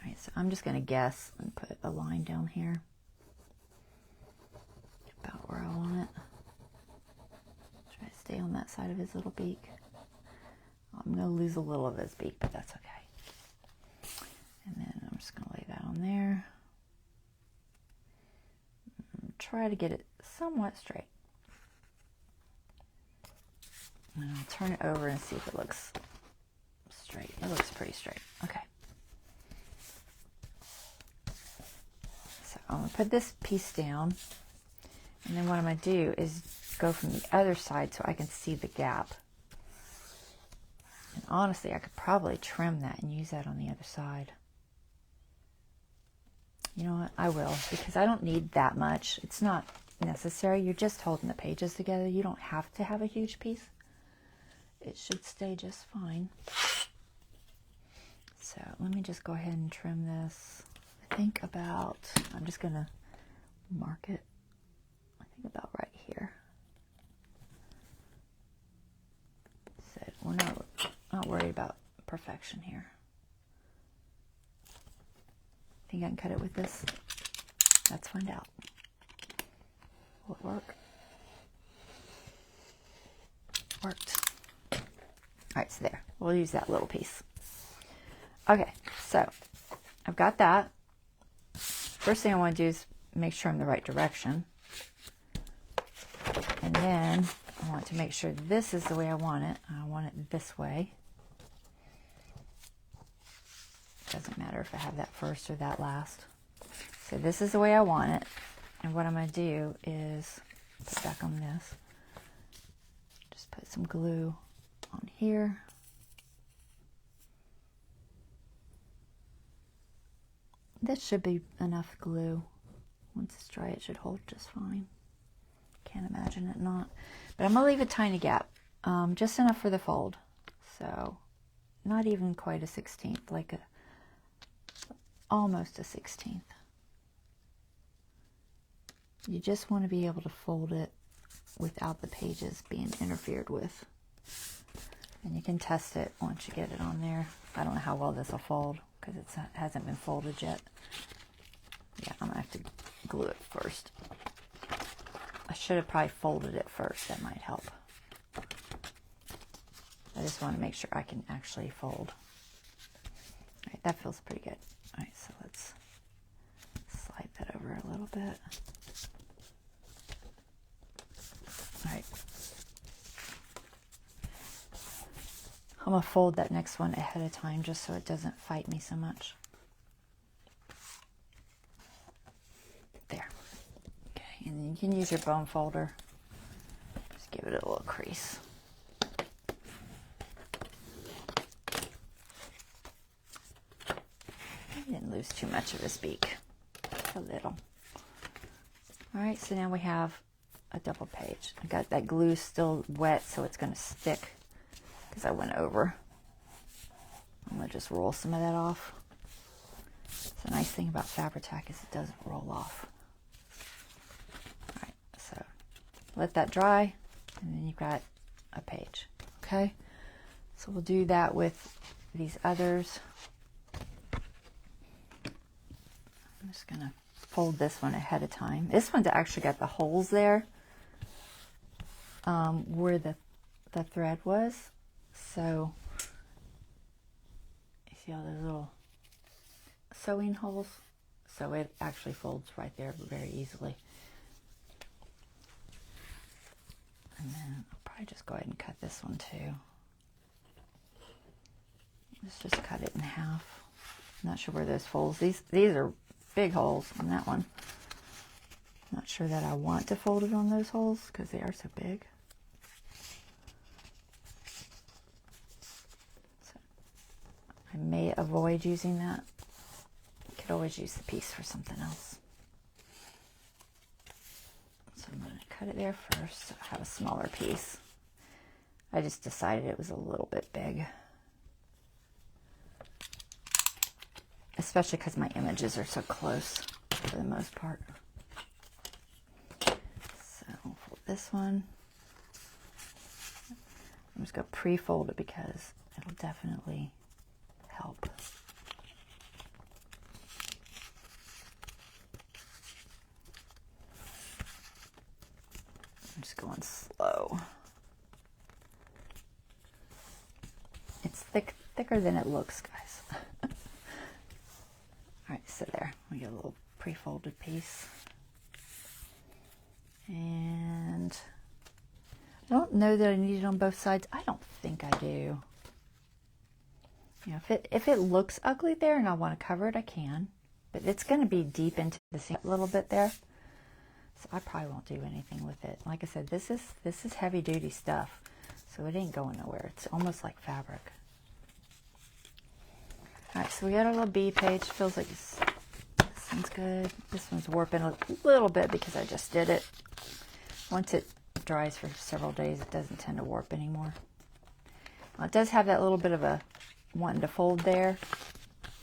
Alright, so I'm just going to guess and put a line down here. About where I want it. Try to stay on that side of his little beak. I'm going to lose a little of his beak, but that's okay. And then I'm just going to lay that on there. Try to get it somewhat straight. And I'll turn it over and see if it looks straight. It looks pretty straight. Okay. So I'm going to put this piece down. And then what I'm going to do is go from the other side so I can see the gap. And honestly, I could probably trim that and use that on the other side. You know what? I will, because I don't need that much. It's not necessary. You're just holding the pages together. You don't have to have a huge piece. It should stay just fine. So let me just go ahead and trim this. I think about, I'm just going to mark it. I think about right here. So we're not worried about perfection here. Think I can cut it with this? Let's find out. Will it work? Worked. Alright, so there. We'll use that little piece. Okay, so I've got that. First thing I want to do is make sure I'm the right direction. And then I want to make sure this is the way I want it. I want it this way. Doesn't matter if I have that first or that last. So this is the way I want it. And what I'm going to do is put back on this. Just put some glue on here. This should be enough glue. Once it's dry, it should hold just fine. Can't imagine it not. But I'm gonna leave a tiny gap, just enough for the fold. So not even quite a 16th, like almost a 16th. You just want to be able to fold it without the pages being interfered with. And you can test it once you get it on there. I don't know how well this will fold because it hasn't been folded yet. Yeah, I'm gonna have to glue it first. I should have probably folded it first. That might help. I just want to make sure I can actually fold. All right, that feels pretty good. All right, so let's slide that over a little bit. All right. I'm going to fold that next one ahead of time just so it doesn't fight me so much. There. Okay, and then you can use your bone folder. Just give it a little crease. I didn't lose too much of his beak. A little. All right, so now we have a double page. I got that glue still wet, so it's going to stick because I went over. I'm going to just roll some of that off. The nice thing about Fabri-Tac is it doesn't roll off. All right, so let that dry, and then you've got a page. Okay, so we'll do that with these others. I'm just going to fold this one ahead of time. This one's actually got the holes there where the thread was. So you see all those little sewing holes? So it actually folds right there very easily. And then I'll probably just go ahead and cut this one too. Let's just cut it in half. I'm not sure where those folds. These are big holes on that one. Not sure that I want to fold it on those holes because they are so big. So I may avoid using that. You could always use the piece for something else. So I'm going to cut it there first so I have a smaller piece. I just decided it was a little bit big. Especially because my images are so close for the most part. So I'll fold this one. I'm just going to pre-fold it because it'll definitely help. I'm just going slow. It's thicker than it looks, guys. Alright, so there, we get a little pre-folded piece. And I don't know that I need it on both sides. I don't think I do. You know, if it looks ugly there and I want to cover it, I can. But it's going to be deep into the seam a little bit there. So I probably won't do anything with it. Like I said, this is heavy duty stuff. So it ain't going nowhere. It's almost like fabric. Alright, so we got our little B page. Feels like this one's good. This one's warping a little bit because I just did it. Once it dries for several days, it doesn't tend to warp anymore. Well, it does have that little bit of a wanting to fold there.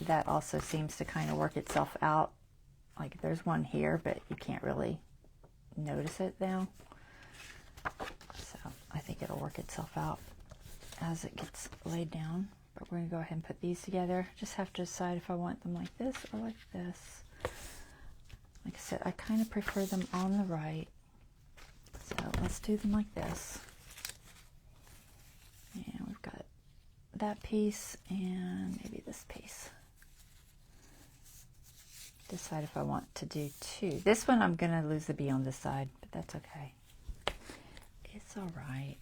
That also seems to kind of work itself out. Like there's one here, but you can't really notice it now. So I think it'll work itself out as it gets laid down. But we're going to go ahead and put these together. Just have to decide if I want them like this or like this. Like I said, I kind of prefer them on the right. So let's do them like this. And we've got that piece and maybe this piece. Decide if I want to do two. This one I'm going to lose the B on this side, but that's okay. It's all right.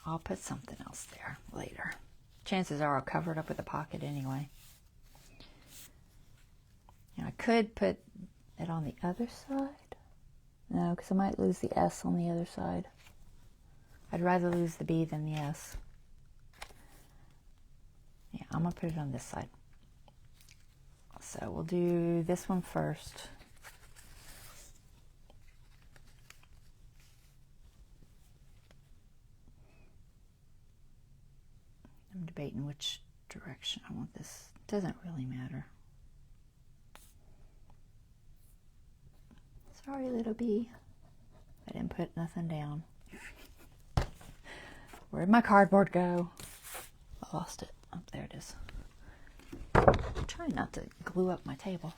I'll put something else there later. Chances are I'll cover it up with a pocket anyway. Now I could put it on the other side. No, because I might lose the S on the other side. I'd rather lose the B than the S. Yeah, I'm going to put it on this side. So we'll do this one first. I'm debating which direction I want this. It doesn't really matter. Sorry, little bee. I didn't put nothing down. Where'd my cardboard go? I lost it. Oh, there it is. I'm trying not to glue up my table.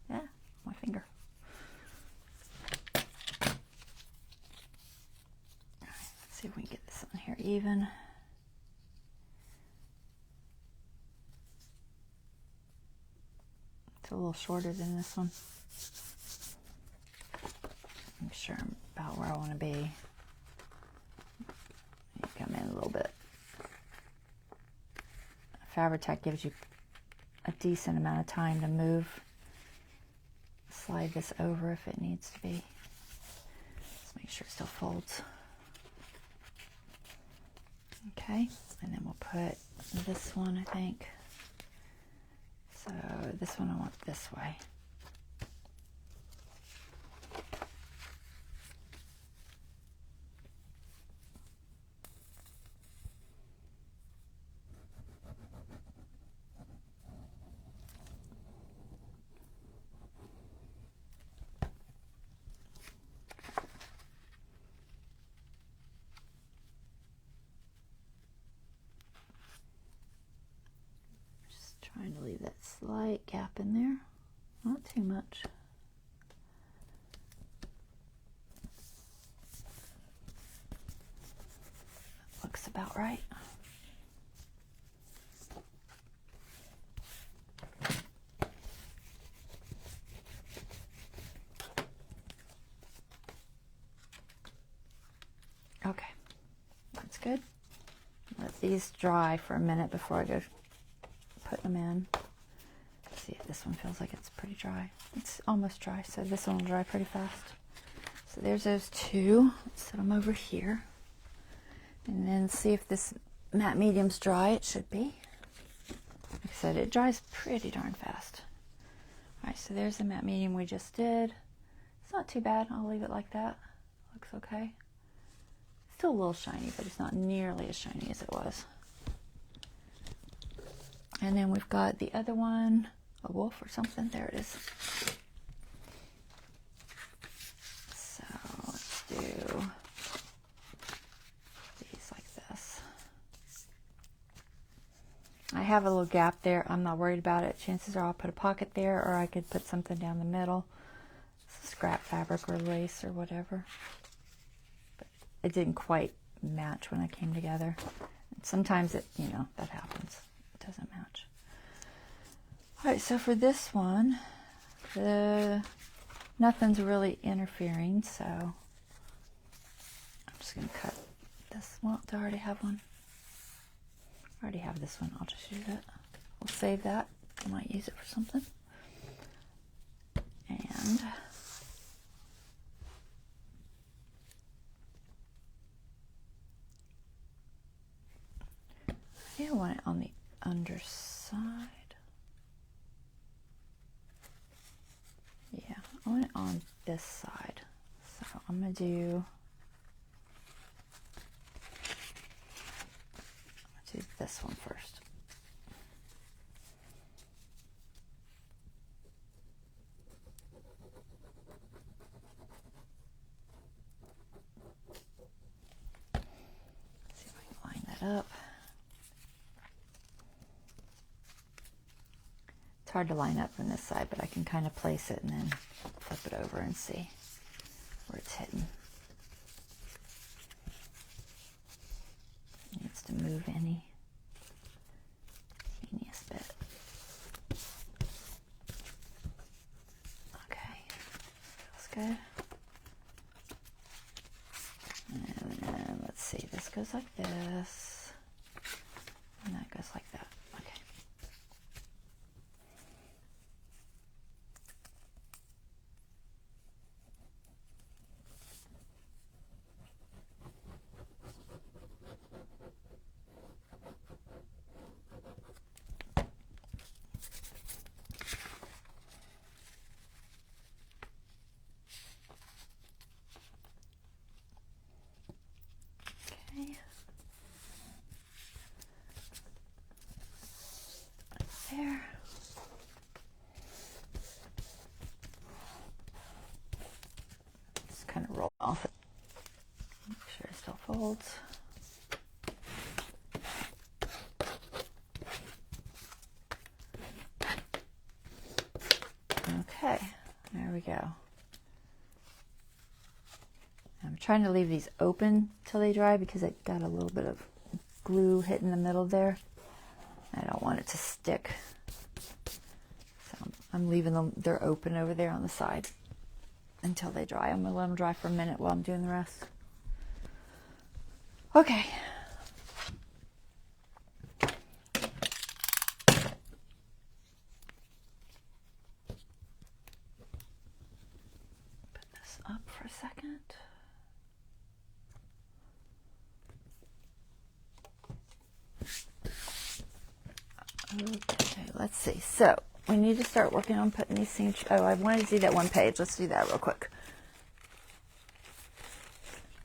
Yeah, my finger. All right, let's see if we can get this on here even. It's a little shorter than this one. Make sure I'm about where I want to be. You come in a little bit. Fabri-Tac gives you a decent amount of time to move. Slide this over if it needs to be. Just make sure it still folds. Okay, and then we'll put this one, I think. So this one I want this way. Trying to leave that slight gap in there, not too much. Looks about right. Okay, that's good. Let these dry for a minute before I go putting them in. Let's see if this one feels like it's pretty dry. It's almost dry, so this one will dry pretty fast. So there's those two. Let's set them over here. And then see if this matte medium's dry. It should be. Like I said, it dries pretty darn fast. Alright, so there's the matte medium we just did. It's not too bad. I'll leave it like that. Looks okay. Still a little shiny, but it's not nearly as shiny as it was. And then we've got the other one, a wolf or something. There it is. So let's do these like this. I have a little gap there. I'm not worried about it. Chances are I'll put a pocket there, or I could put something down the middle. Scrap fabric or lace or whatever. But it didn't quite match when it came together. And sometimes it, you know, that happens. Doesn't match. All right, so for this one, nothing's really interfering, so I'm just going to cut this one. Do I already have one? I already have this one. I'll just use it. We'll save that. I might use it for something. And I want it on the underside. Yeah, I want it on this side. So I'm going to do this one first. See if I can line that up. It's hard to line up from this side, but I can kind of place it and then flip it over and see where it's hitting. It needs to move any teeniest bit. Okay, feels good. And then let's see, this goes like this, and that goes like that. Okay. folds. Okay, there we go. I'm trying to leave these open till they dry because it got a little bit of glue hitting the middle there. I don't want it to stick. So I'm leaving them, they're open over there on the side until they dry. I'm gonna let them dry for a minute while I'm doing the rest. Okay. Up for a second. Okay, let's see. So we need to start working on putting these things. Oh, I wanted to do that one page. Let's do that real quick.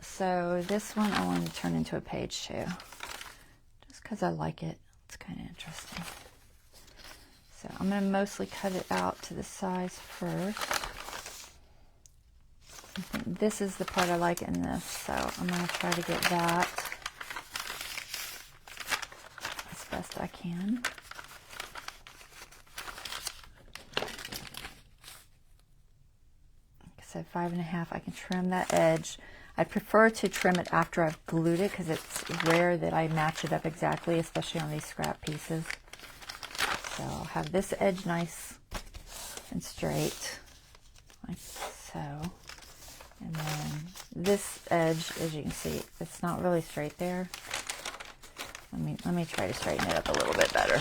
So this one I want to turn into a page too, just because I like it. It's kind of interesting. So I'm going to mostly cut it out to the size first. I think this is the part I like in this, so I'm going to try to get that as best I can. Like I said, 5.5. I can trim that edge. I prefer to trim it after I've glued it because it's rare that I match it up exactly, especially on these scrap pieces. So I'll have this edge nice and straight, like so. And then this edge, as you can see, it's not really straight there. Let me try to straighten it up a little bit better.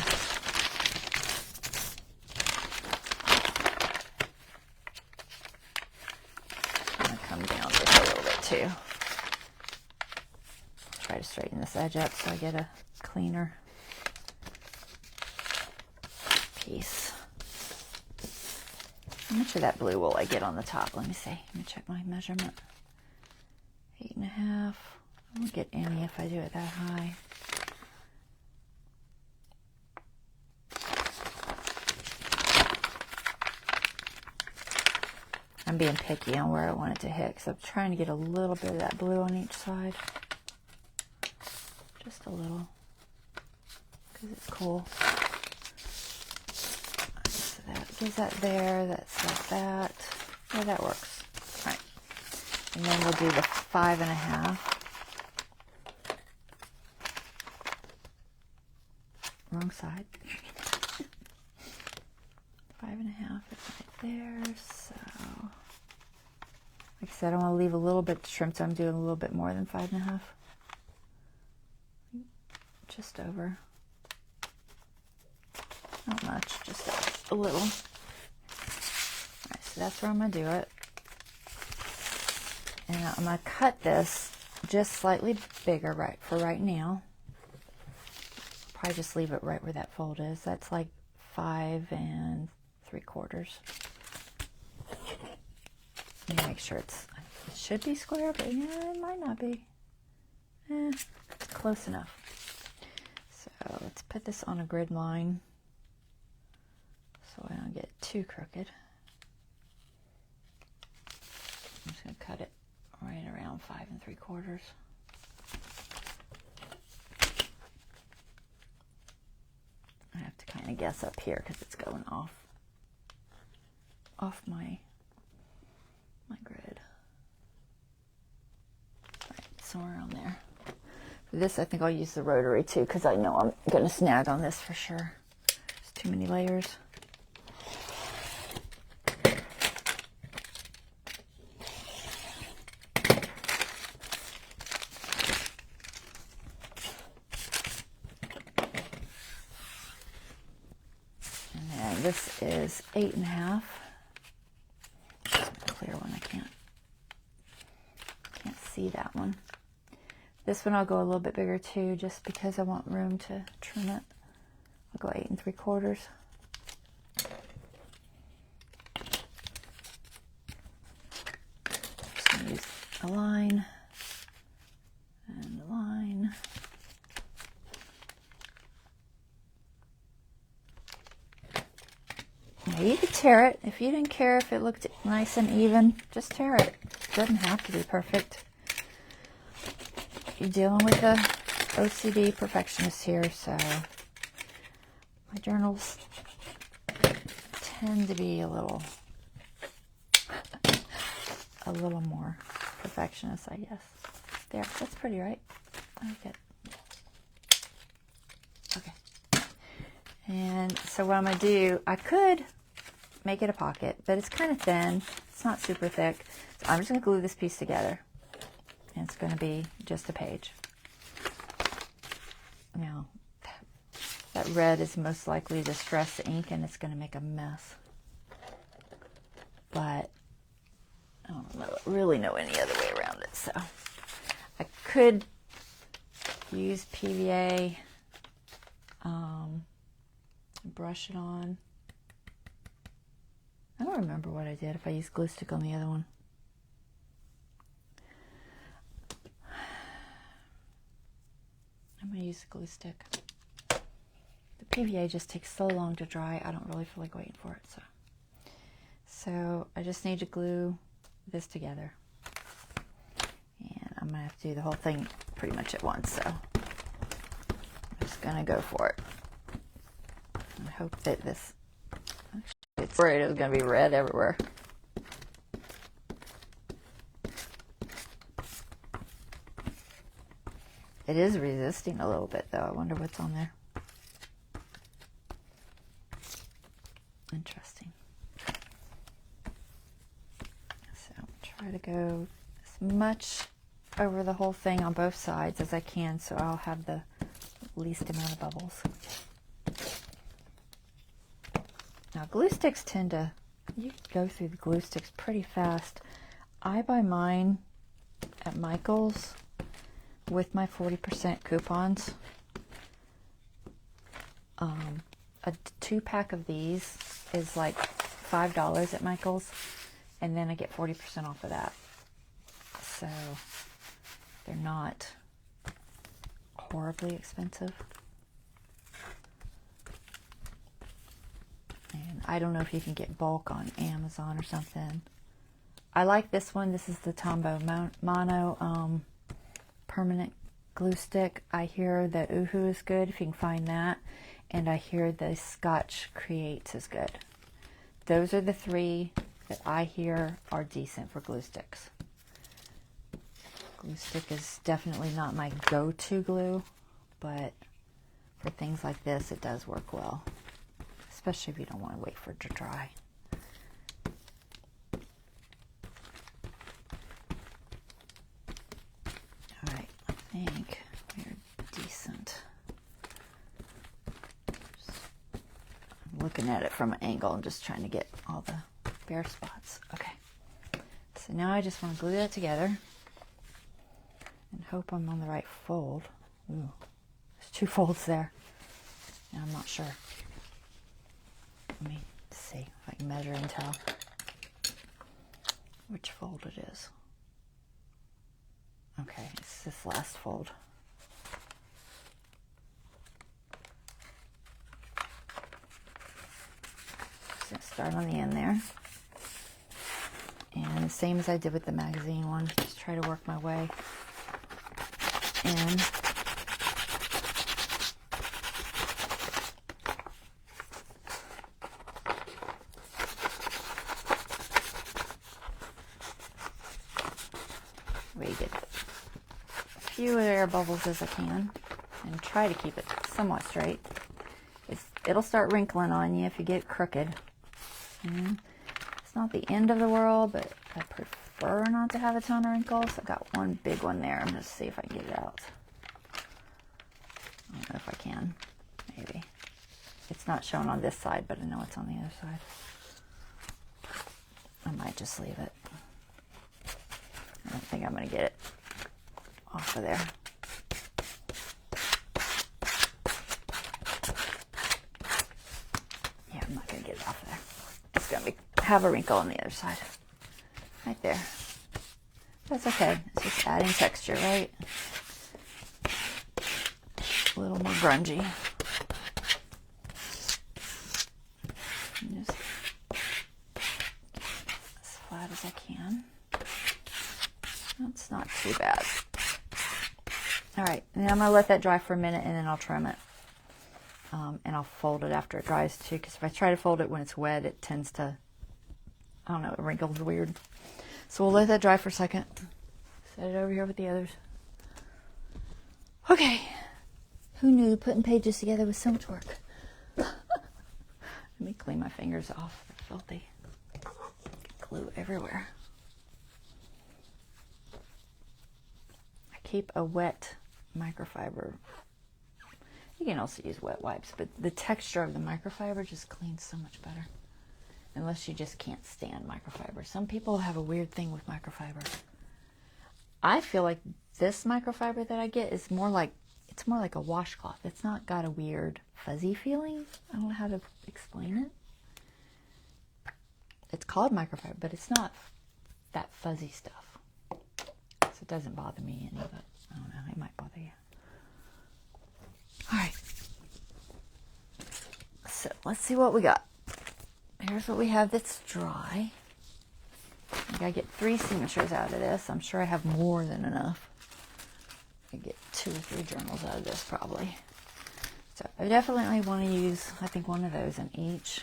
I'm going to come down just a little bit too. Try to straighten this edge up so I get a cleaner piece. How much of that blue will I get on the top? Let me see. Let me check my measurement. 8.5. I won't get any if I do it that high. I'm being picky on where I want it to hit because I'm trying to get a little bit of that blue on each side. Just a little. Because it's cool. That gives that there, that's like that. Yeah, that works. All right. And then we'll do the 5.5. Wrong side. 5.5 is right there. So, like I said, I want to leave a little bit to trim, so I'm doing a little bit more than 5.5. Just over. Not much, just a little. All right, so that's where I'm going to do it. And I'm going to cut this just slightly bigger for right now. Probably just leave it right where that fold is. That's like 5 3/4. Let me make sure it should be square, but yeah, it might not be. It's close enough. So let's put this on a grid line so I don't get too crooked. I'm just going to cut it right around 5 3/4. I have to kind of guess up here because it's going off my grid. Right, somewhere around there. For this, I think I'll use the rotary too because I know I'm going to snag on this for sure. There's too many layers. This is 8.5. Just a clear one. I can't see that one. This one I'll go a little bit bigger too, just because I want room to trim it. I'll go 8 3/4. Just gonna use a line and a line. Now you could tear it. If you didn't care if it looked nice and even, just tear it. It doesn't have to be perfect. you're dealing with a OCD perfectionist here, so my journals tend to be a little more perfectionist, I guess. There, that's pretty, right? I like it. Okay. And so what I'm going to do, I could make it a pocket, but it's kind of thin. It's not super thick. So I'm just going to glue this piece together. And it's going to be just a page. Now, that red is most likely distressed ink, and it's going to make a mess. But I don't really know any other way around it. So I could use PVA, brush it on. I don't remember what I did, if I used glue stick on the other one. I'm going to use glue stick. The PVA just takes so long to dry, I don't really feel like waiting for it. So I just need to glue this together. And I'm going to have to do the whole thing pretty much at once, so I'm just going to go for it. I hope that this, it's worried it was going to be red everywhere. It is resisting a little bit, though. I wonder what's on there. Interesting. So try to go as much over the whole thing on both sides as I can, so I'll have the least amount of bubbles. Now, glue sticks tend to, you go through the glue sticks pretty fast. I buy mine at Michael's with my 40% coupons. A 2-pack of these is like $5 at Michael's, and then I get 40% off of that. So they're not horribly expensive. And I don't know if you can get bulk on Amazon or something. I like this one. This is the Tombow Mono permanent glue stick. I hear the Uhu is good if you can find that. And I hear the Scotch Creates is good. Those are the 3 that I hear are decent for glue sticks. Glue stick is definitely not my go-to glue, but for things like this, it does work well. Especially if you don't want to wait for it to dry. Alright, I think we're decent. I'm looking at it from an angle. I'm just trying to get all the bare spots. Okay. So now I just want to glue that together and hope I'm on the right fold. Ooh, there's 2 folds there. And I'm not sure. Let me see if I can measure and tell which fold it is. Okay, it's this last fold. So start on the end there. And the same as I did with the magazine one, just try to work my way in. Where you get as few air bubbles as I can and try to keep it somewhat straight. It'll start wrinkling on you if you get crooked. It's not the end of the world, but I prefer not to have a ton of wrinkles. I've got one big one there. I'm going to see if I can get it out. I don't know if I can. Maybe. It's not shown on this side, but I know it's on the other side. I might just leave it. I don't think I'm going to get it off of there. Yeah, I'm not going to get it off of there. It's going to have a wrinkle on the other side. Right there. That's okay. It's just adding texture, right? A little more grungy. And just as flat as I can. That's not too bad. All right, and then I'm going to let that dry for a minute, and then I'll trim it. And I'll fold it after it dries too, because if I try to fold it when it's wet, it tends to, I don't know, it wrinkles weird. So we'll let that dry for a second. Set it over here with the others. Okay. Who knew putting pages together was so much work? Let me clean my fingers off. They're filthy. Glue everywhere. I keep a wet microfiber. You can also use wet wipes, but the texture of the microfiber just cleans so much better. Unless you just can't stand microfiber. Some people have a weird thing with microfiber. I feel like this microfiber that I get is more like, it's more like a washcloth. It's not got a weird fuzzy feeling. I don't know how to explain it. It's called microfiber, but it's not that fuzzy stuff. So it doesn't bother me any, but I don't know, it might bother you. All right, so let's see what we got. Here's what we have that's dry. I gotta get 3 signatures out of this. I'm sure I have more than enough. I get 2 or 3 journals out of this probably. So I definitely want to use, I think, one of those in each.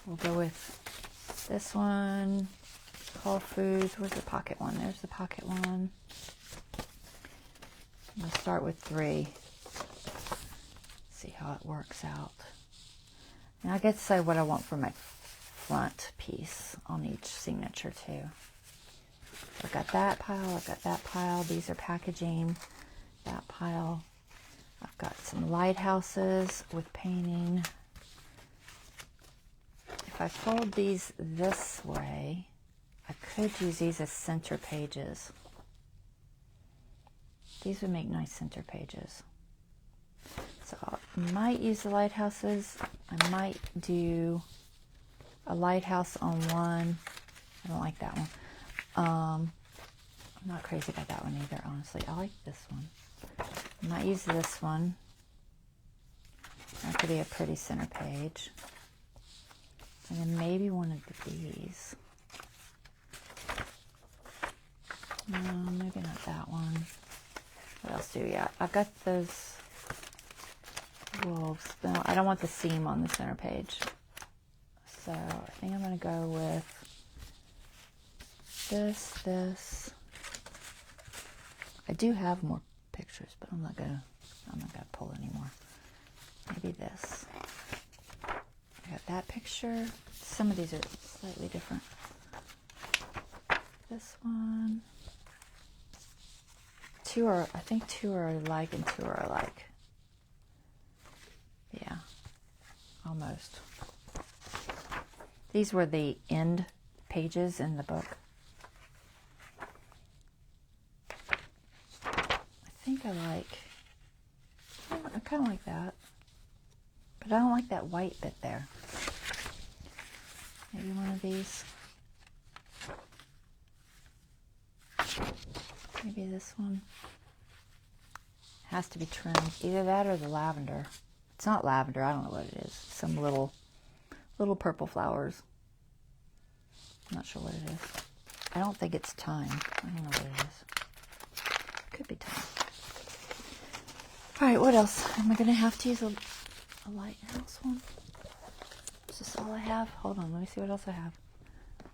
We'll go with this one, Whole Foods. Where's the pocket one? There's the pocket one. We'll start with 3. See how it works out. And I get to decide what I want for my front piece on each signature too. I've got that pile, I've got that pile. These are packaging. That pile. I've got some lighthouses with painting. If I fold these this way, I could use these as center pages. These would make nice center pages. So I might use the lighthouses. I might do a lighthouse on one. I don't like that one. I'm not crazy about that one either, honestly. I like this one. I might use this one. That could be a pretty center page. And then maybe one of these. No, maybe not that one. What else do we got? I've got those wolves. No, I don't want the seam on the center page. So I think I'm going to go with this. I do have more pictures, but I'm not gonna pull anymore. Maybe this. I got that picture. Some of these are slightly different. This one. I think 2 are alike and 2 are alike. Yeah, almost. These were the end pages in the book. I kind of like that, but I don't like that white bit there. Maybe one of these. Maybe this one. Has to be trimmed. Either that or the lavender. It's not lavender. I don't know what it is. Some little purple flowers. I'm not sure what it is. I don't think it's thyme. I don't know what it is. Could be thyme. All right, what else? Am I going to have to use a lighthouse one? Is this all I have? Hold on, let me see what else I have.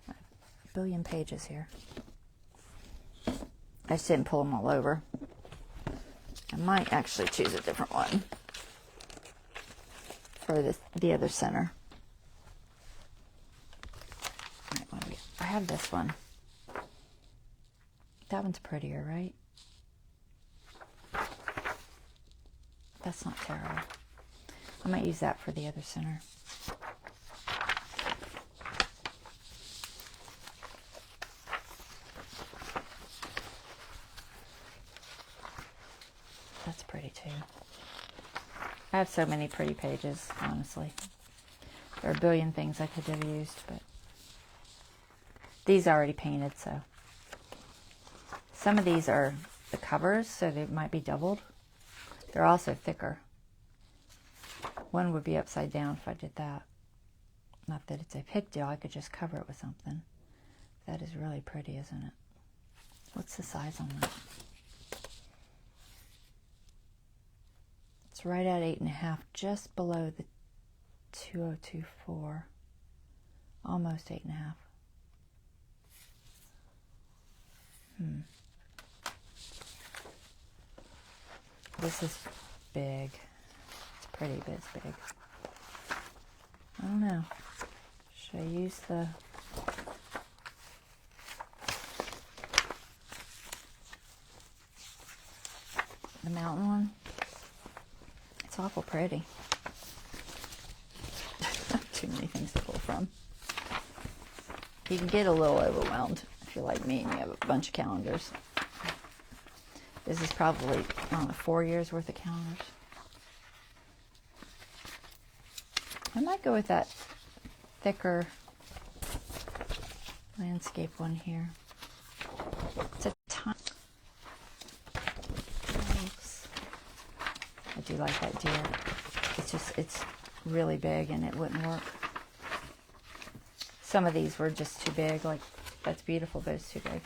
I have a billion pages here. I just didn't pull them all over. I might actually choose a different one for the other center. All right, what do we have? I have this one. That one's prettier, right? That's not terrible. I might use that for the other center. That's pretty too. I have so many pretty pages, honestly. There are a billion things I could have used, but these are already painted, so. Some of these are the covers, so they might be doubled. They're also thicker. One would be upside down if I did that. Not that it's a big deal. I could just cover it with something. That is really pretty, isn't it? What's the size on that? It's right at 8.5, just below the 2024. Almost 8.5. This is big. It's pretty big. It's big. I don't know. Should I use the mountain one? It's awful pretty. Too many things to pull from. You can get a little overwhelmed if you're like me and you have a bunch of calendars. This is probably, I don't know, 4 years worth of calendars. I might go with that thicker landscape one here. It's a ton. I do like that deer. It's really big and it wouldn't work. Some of these were just too big. Like, that's beautiful, but it's too big.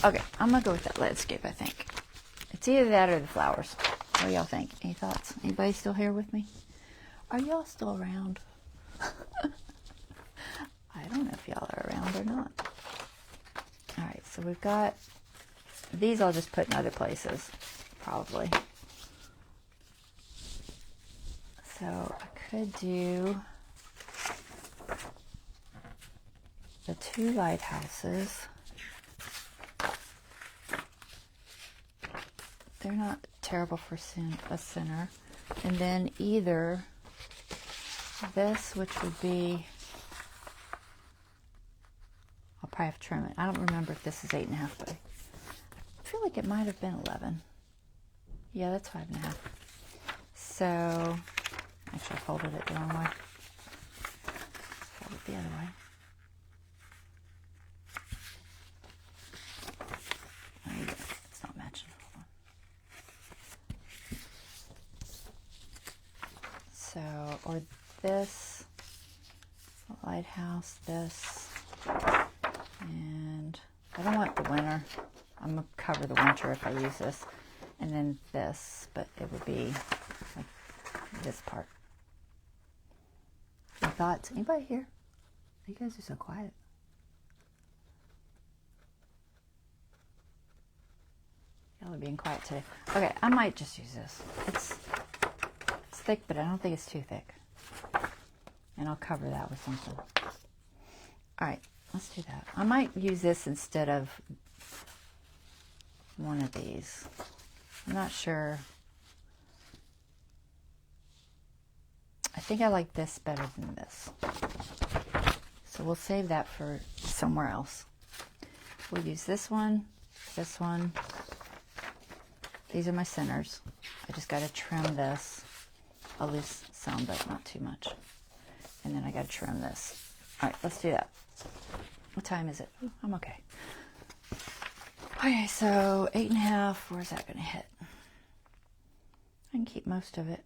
Okay, I'm gonna go with that landscape, I think. It's either that or the flowers. What do y'all think? Any thoughts? Anybody still here with me? Are y'all still around? I don't know if y'all are around or not. All right, so we've got these. I'll just put in other places, probably. So I could do the 2 lighthouses. They're not terrible for a center. And then either this, which would be, I'll probably have to trim it. I don't remember if this is 8.5, but I feel like it might have been 11. Yeah, that's 5.5. So, actually I folded it the wrong way. Fold it the other way. It's not matching. Hold on. So, or this lighthouse, this, and I don't want the winter. I'm going to cover the winter if I use this. And then this, but it would be like this part. Any thoughts? Anybody here? You guys are so quiet. Y'all are being quiet today. Okay, I might just use this. It's thick, but I don't think it's too thick. And I'll cover that with something. All right, let's do that. I might use this instead of one of these. I'm not sure. I think I like this better than this. So we'll save that for somewhere else. We'll use this one, this one. These are my centers. I just got to trim this. I'll lose some, but not too much. And then I got to trim this. All right, let's do that. What time is it? Ooh, I'm okay. Okay, so 8.5. Where's that going to hit? I can keep most of it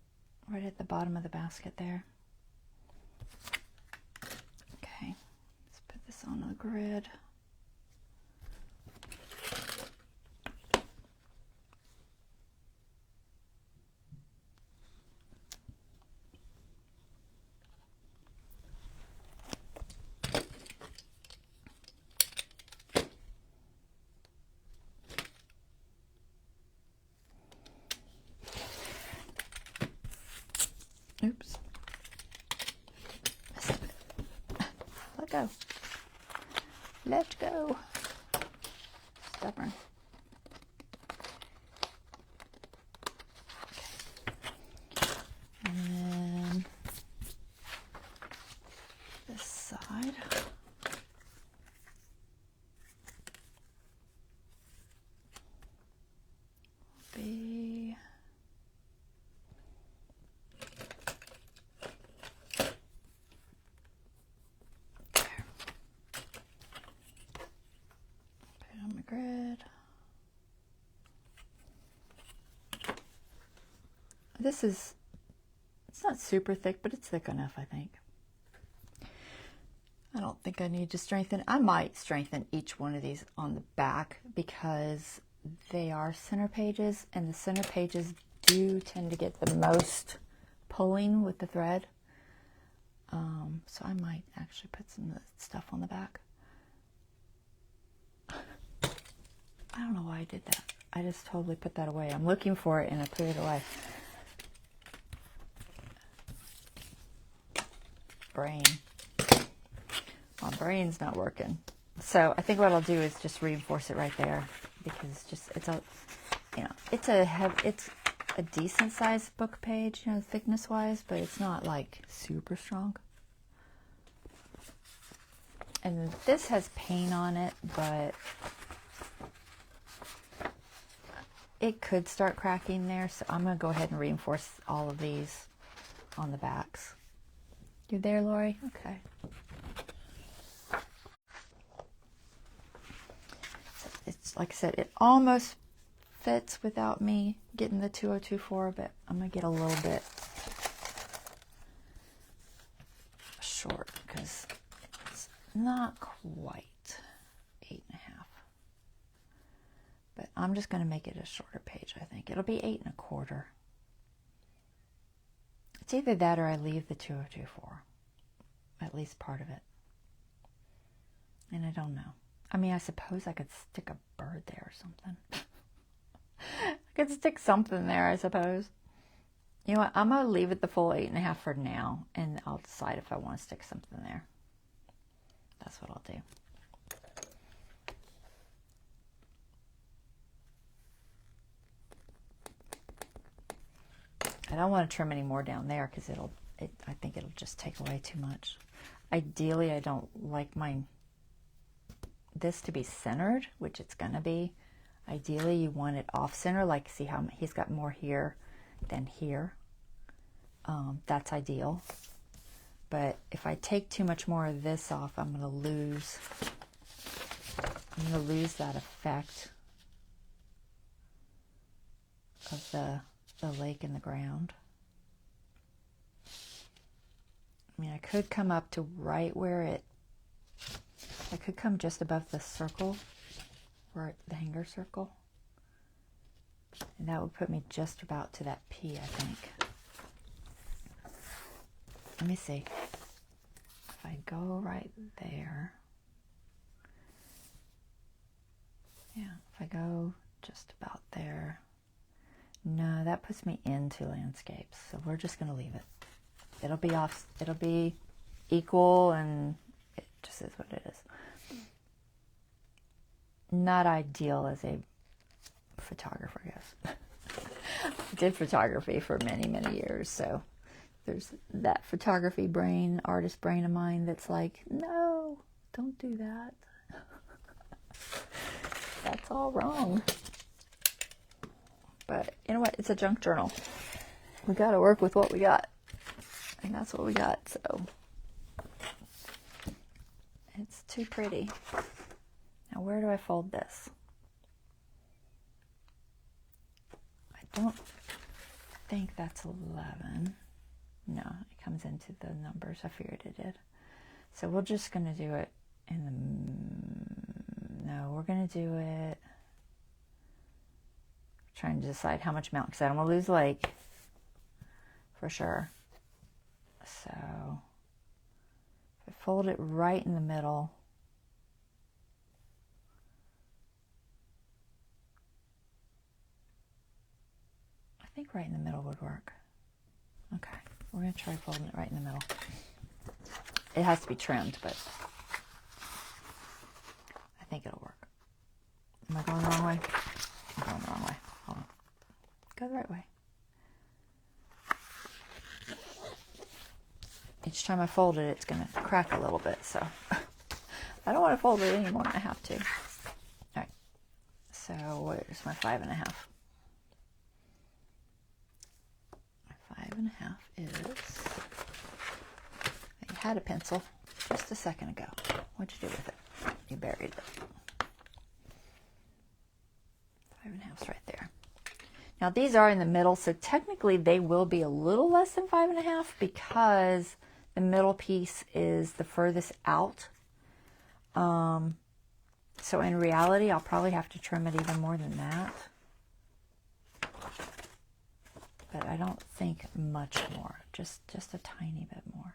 right at the bottom of the basket there. Okay, let's put this on the grid. Oops. Let go. Let go. Stubborn. Okay. And then this side. Be grid. This is, it's not super thick, but it's thick enough, I think. I don't think I need to strengthen. I might strengthen each one of these on the back because they are center pages, and the center pages do tend to get the most pulling with the thread. So I might actually put some of the stuff on the back. I don't know why I did that. I just totally put that away. I'm looking for it and I put it away. Brain. My brain's not working. So I think what I'll do is just reinforce it right there, because it's a decent sized book page, you know, thickness wise, but it's not like super strong. And this has paint on it, but it could start cracking there, so I'm going to go ahead and reinforce all of these on the backs. You there, Lori? Okay. So it's like I said, it almost fits without me getting the 2024, but I'm going to get a little bit short because it's not quite 8.5. But I'm just going to make it a shorter page, I think. It'll be 8 1/4. It's either that or I leave the 2024. At least part of it. And I don't know. I mean, I suppose I could stick a bird there or something. I could stick something there, I suppose. You know what? I'm going to leave it the full 8.5 for now. And I'll decide if I want to stick something there. That's what I'll do. I don't want to trim any more down there because I think it'll just take away too much. Ideally, I don't like this to be centered, which it's going to be. Ideally, you want it off center, like see how he's got more here than here. That's ideal. But if I take too much more of this off, I'm going to lose that effect of the lake and the ground. I mean, I could come up to right where I could come just above the circle, where the hanger circle. And that would put me just about to that P, I think. Let me see. If I go right there. Yeah, if I go just about there. No, that puts me into landscapes, so we're just going to leave it. It'll be off, it'll be equal, and it just is what it is. Not ideal as a photographer, I guess. I did photography for many, many years, so there's that photography brain, artist brain of mine that's like, no, don't do that. That's all wrong. But you know what? It's a junk journal. We got to work with what we got. And that's what we got, so. It's too pretty. Now, where do I fold this? I don't think that's 11. No, it comes into the numbers. I figured it did. So we're just going to do it in the... No, we're going to do it... Trying to decide how much mount, because I don't want to lose lake for sure. So if I fold it right in the middle, I think right in the middle would work. Okay, we're going to try folding it right in the middle. It has to be trimmed, but I think it'll work. Am I going the wrong way? I'm going the wrong way. Hold on. Go the right way. Each time I fold it, it's going to crack a little bit, so I don't want to fold it anymore than I have to. All right, so where's my 5.5? My 5.5 is, I had a pencil just a second ago. What'd you do with it? You buried it. 5.5's right there. Now these are in the middle, so technically they will be a little less than 5.5 because the middle piece is the furthest out. So in reality, I'll probably have to trim it even more than that. but I don't think much more. Just a tiny bit more.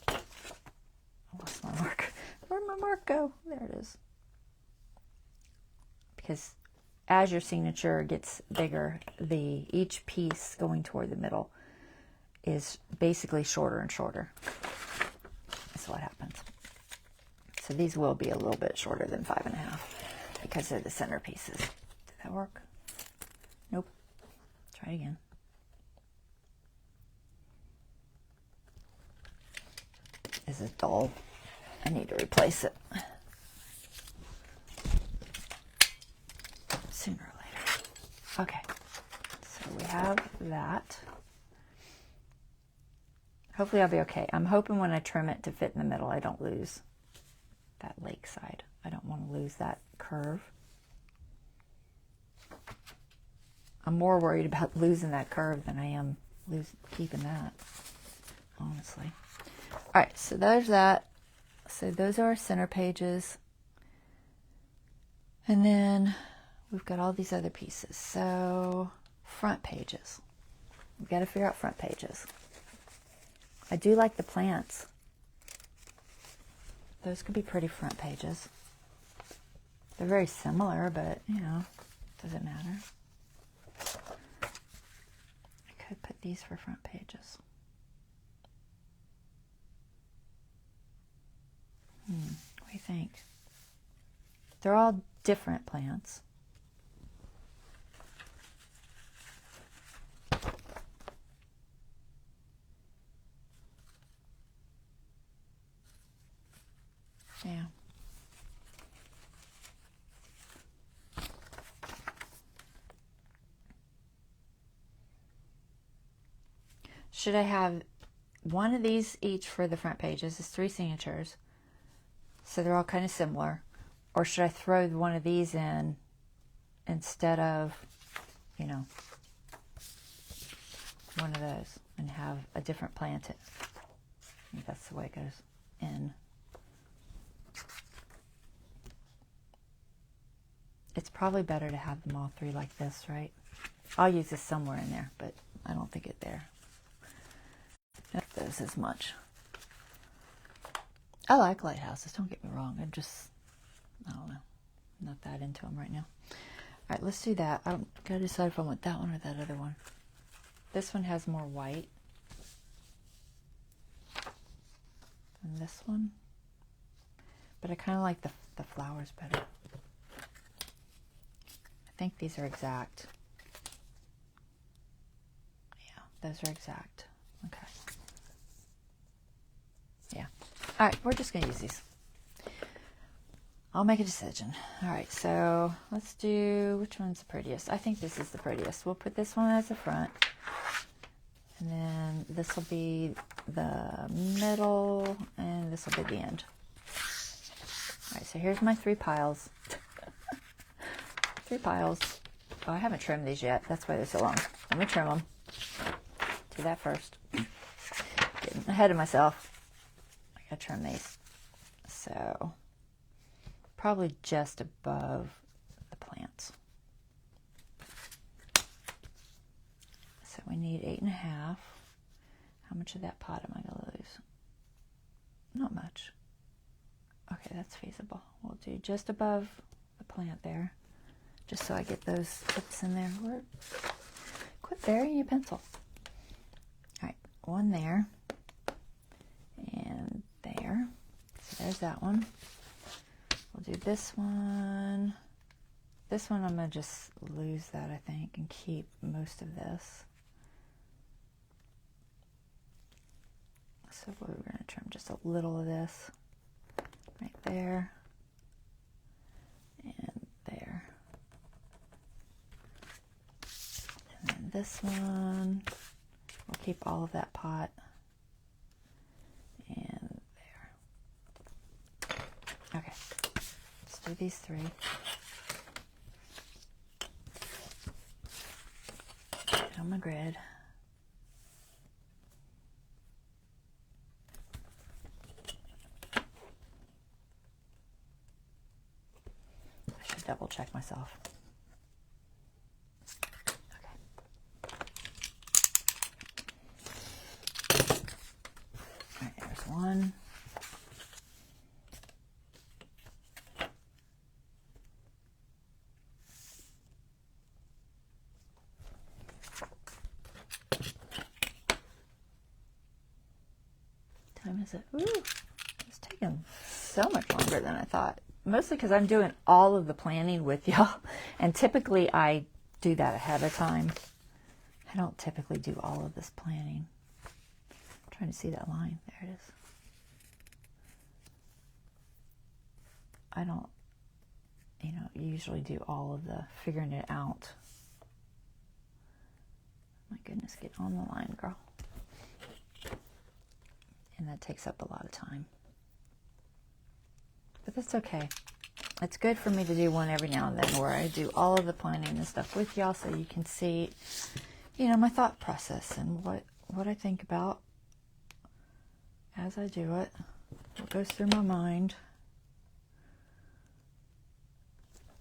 I lost my mark. Where'd my mark go? There it is. Because as your signature gets bigger, each piece going toward the middle is basically shorter and shorter. That's what happens. So these will be a little bit shorter than 5.5 because they're the centerpieces. Did that work? Nope. Try again. Is it dull? I need to replace it sooner or later. Okay, so we have that. Hopefully I'll be okay. I'm hoping when I trim it to fit in the middle, I don't lose that lake side. I don't want to lose that curve. I'm more worried about losing that curve than I am keeping that, honestly. All right, so there's that. So those are our center pages. And then we've got all these other pieces. So front pages. We've got to figure out front pages. I do like the plants. Those could be pretty front pages. They're very similar, but, you know, doesn't matter. I could put these for front pages. What do you think? They're all different plants. Yeah. Should I have one of these each for the front pages? It's 3 signatures. So they're all kind of similar. Or should I throw one of these in instead of, you know, one of those and have a different plant? I think that's the way it goes in. It's probably better to have them all 3 like this, right? I'll use this somewhere in there, but I don't think it's there. Not those as much. I like lighthouses, don't get me wrong. I don't know. I'm not that into them right now. All right, let's do that. I gotta decide if I want that one or that other one. This one has more white. And this one. But I kind of like the flowers better. I think these are exact. Yeah, those are exact. Okay. Yeah. All right, we're just going to use these. I'll make a decision. All right, so let's do, which one's the prettiest? I think this is the prettiest. We'll put this one as the front. And then this will be the middle, and this will be the end. All right, so here's my 3 piles. 3 piles. Oh, I haven't trimmed these yet. That's why they're so long. Let me trim them. Do that first. Getting ahead of myself. I gotta trim these. So, probably just above the plants. So we need 8.5. How much of that pot am I gonna lose? Not much. Okay, that's feasible. We'll do just above the plant there. Just so I get those tips in there. Quit burying your pencil. All right, 1 there. And there. So there's that one. We'll do this one. This one I'm going to just lose that, I think, and keep most of this. So we're going to trim just a little of this right there and there. And then this one, we'll keep all of that pot and there. Okay, let's do these 3. Get on my grid. Double check myself. Okay. one. Time is it? Ooh, it's taking so much longer than I thought. Mostly because I'm doing all of the planning with y'all, and typically I do that ahead of time. I don't typically do all of this planning. I'm trying to see that line. There it is. I don't, usually do all of the figuring it out. My goodness, get on the line, girl. And that takes up a lot of time. But that's okay. It's good for me to do one every now and then where I do all of the planning and stuff with y'all so you can see, my thought process and what I think about as I do it, what goes through my mind,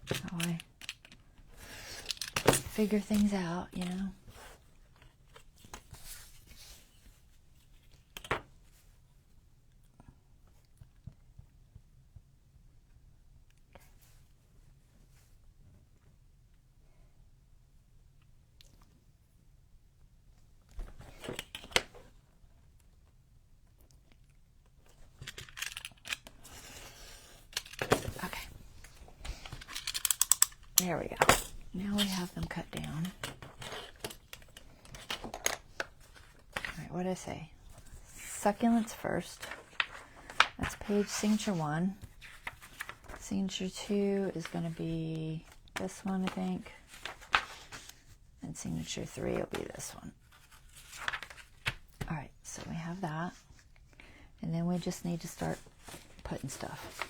how I figure things out, There we go. Now we have them cut down. All right, what did I say? Succulents first. That's page signature 1. Signature 2 is going to be this one, I think. And signature 3 will be this one. All right, so we have that. And then we just need to start putting stuff.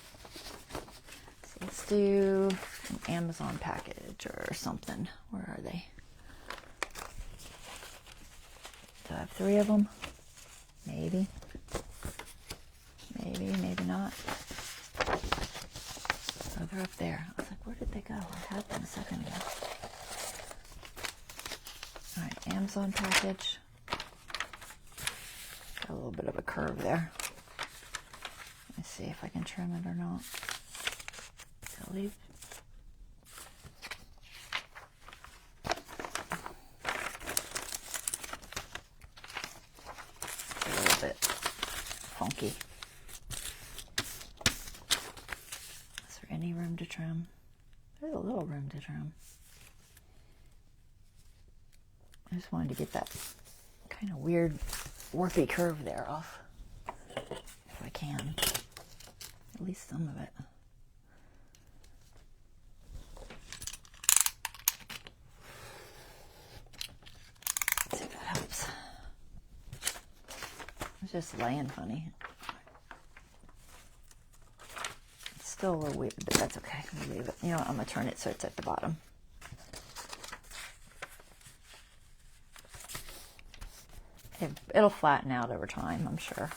Let's do an Amazon package or something. Where are they? Do I have 3 of them? Maybe. Maybe not. Oh, they're up there. I was like, where did they go? I had them a second ago. All right, Amazon package. Got a little bit of a curve there. Let me see if I can trim it or not. Leave. A little bit funky. Is there any room to trim? There's a little room to trim. I just wanted to get that kind of weird warpy curve there off, if I can. At least some of it. It's just laying funny. It's still a little weird, but that's okay. We'll leave it. You know what? I'm going to turn it so it's at the bottom. It'll flatten out over time, I'm sure.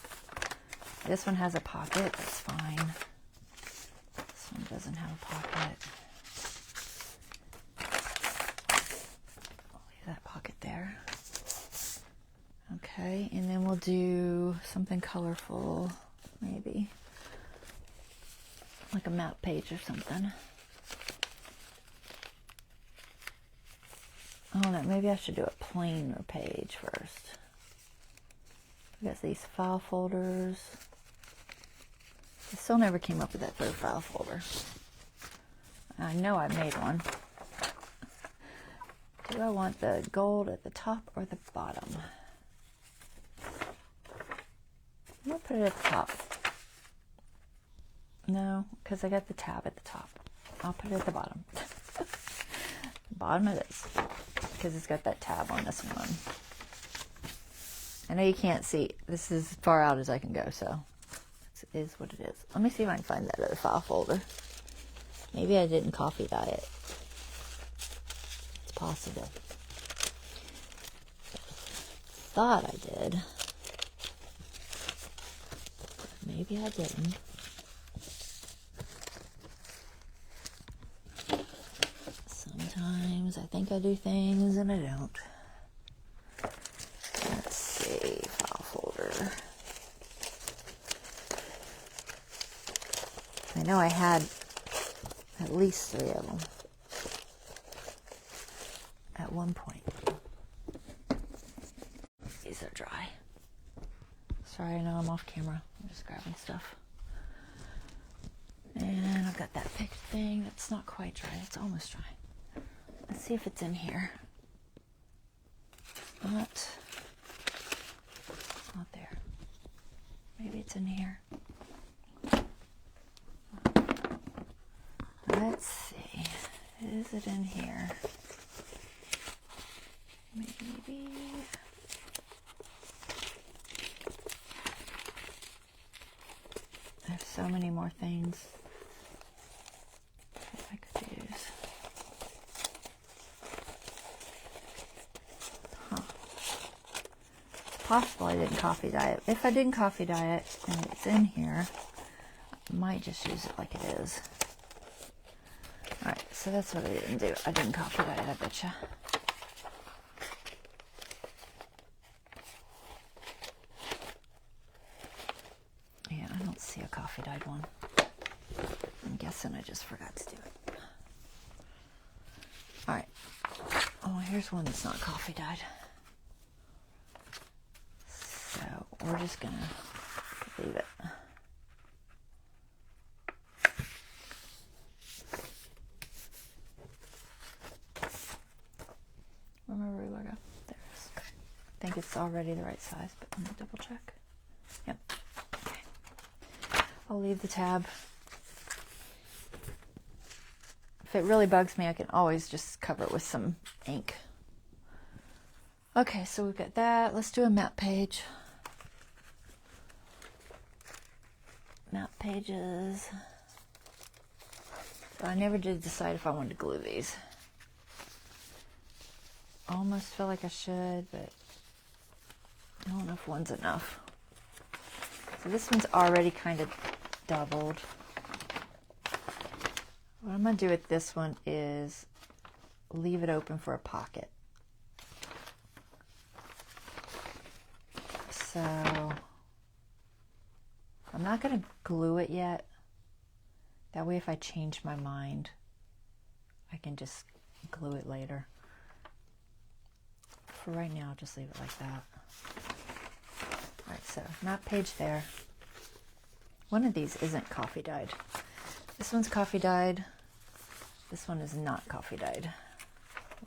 This one has a pocket. That's fine. This one doesn't have a pocket. I'll leave that pocket there. Okay, and then we'll do something colorful, maybe. Like a map page or something. I don't know, maybe I should do a plainer page first. We got these file folders. I still never came up with that third file folder. I know I made one. Do I want the gold at the top or the bottom? I'm going to put it at the top. No, because I got the tab at the top. I'll put it at the bottom. Bottom it is. Because it's got that tab on this one. I know you can't see. This is as far out as I can go, so it is what it is. Let me see if I can find that other file folder. Maybe I didn't coffee dye it. It's possible. Thought I did. Maybe I didn't. Sometimes I think I do things and I don't. Let's see, file folder. I know I had at least 3 of them at one point. These are dry. Sorry, I know I'm off camera. I'm just grabbing stuff. And I've got that picked thing that's not quite dry. It's almost dry. Let's see if it's in here. It's not there. Maybe it's in here. Let's see. Is it in here? Maybe. There's so many more things that I could use. It's possible I didn't coffee dye it. If I didn't coffee dye it and it's in here, I might just use it like it is. Alright, so that's what I didn't do. I didn't coffee dye it, I betcha. Yeah, I don't see a coffee dyed one. I'm guessing I just forgot to do it. Alright. Oh, here's one that's not coffee dyed. So, we're just gonna leave it. Where'd my ruler go? There it is. I think it's already the right size, but let me double check. Yep. Okay. I'll leave the tab. If it really bugs me, I can always just cover it with some ink. Okay, so we've got that. Let's do a map page. Map pages. So I never did decide if I wanted to glue these. Almost feel like I should, but I don't know if one's enough. So this one's already kind of doubled. What I'm going to do with this one is leave it open for a pocket. So I'm not going to glue it yet. That way if I change my mind, I can just glue it later. For right now, I'll just leave it like that. Alright, so map page there. One of these isn't coffee dyed. This one's coffee dyed. This one is not coffee dyed.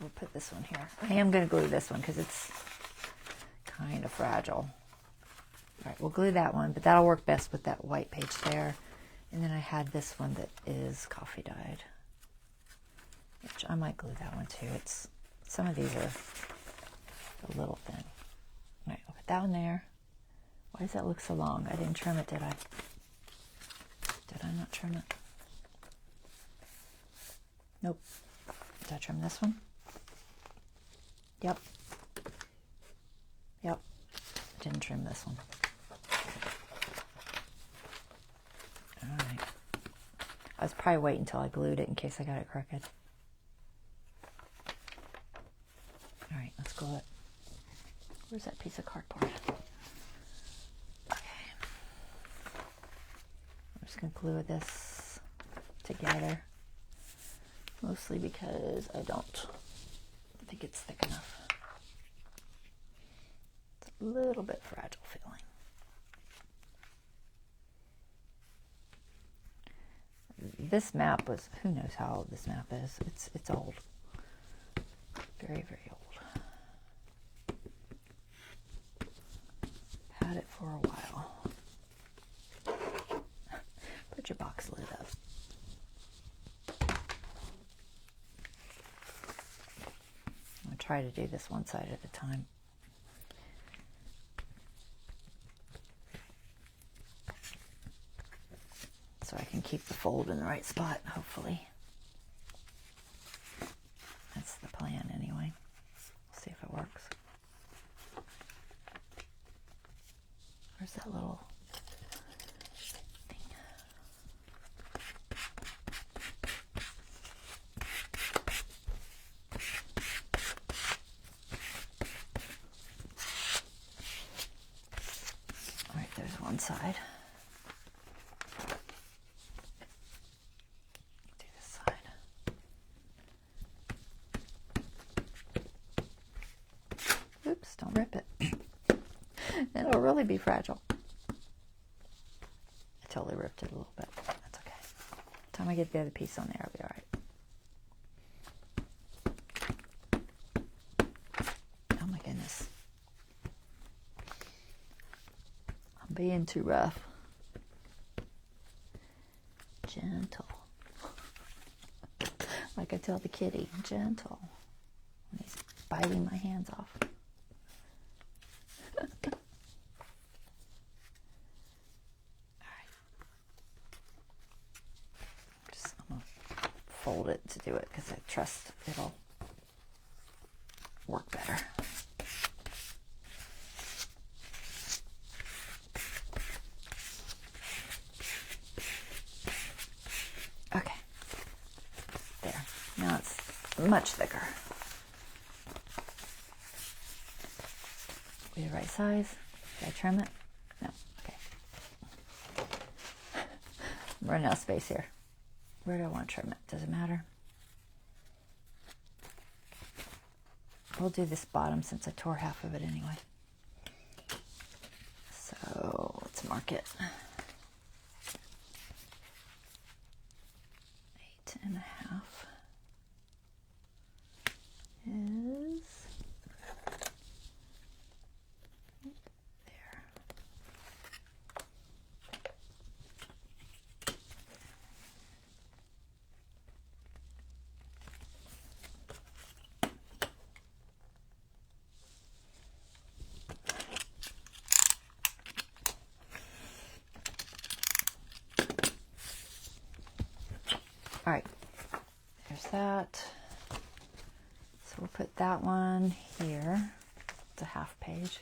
We'll put this one here. I am going to glue this one because it's kind of fragile. Alright, we'll glue that one, but that'll work best with that white page there. And then I had this one that is coffee dyed, which I might glue that one too. It's some of these are a little thin. Alright, I'll put that one there. Why does that look so long? I didn't trim it, did I? Did I not trim it? Nope. Did I trim this one? Yep. Yep. Didn't trim this one. Alright. I was probably waiting until I glued it in case I got it crooked. Alright, let's glue it. Where's that piece of cardboard? Okay. I'm just going to glue this together. Mostly because I don't think it's thick enough. It's a little bit fragile feeling. This map was, who knows how old this map is. It's old. Very, very old. Had it for a while. Put your box lid up. I'm going to try to do this one side at a time. So I can keep the fold in the right spot, hopefully. That's the plan anyway. We'll see if it works. Where's that little thing? All right, there's one side. totally be fragile. I totally ripped it a little bit. That's okay. By the time I get the other piece on there, I'll be all right. Oh my goodness. I'm being too rough. Gentle. Like I tell the kitty, gentle. And he's biting my hands off. I'm going to fold it to do it because I trust it'll work better. Okay. There. Now it's much thicker. We the right size? Did I trim it? No. Okay. I'm running out of space here. Where do I want to trim it? Does it matter? We'll do this bottom since I tore half of it anyway. So let's mark it. 8.5 is there. All right, there's that. So we'll put that one here. It's a half page.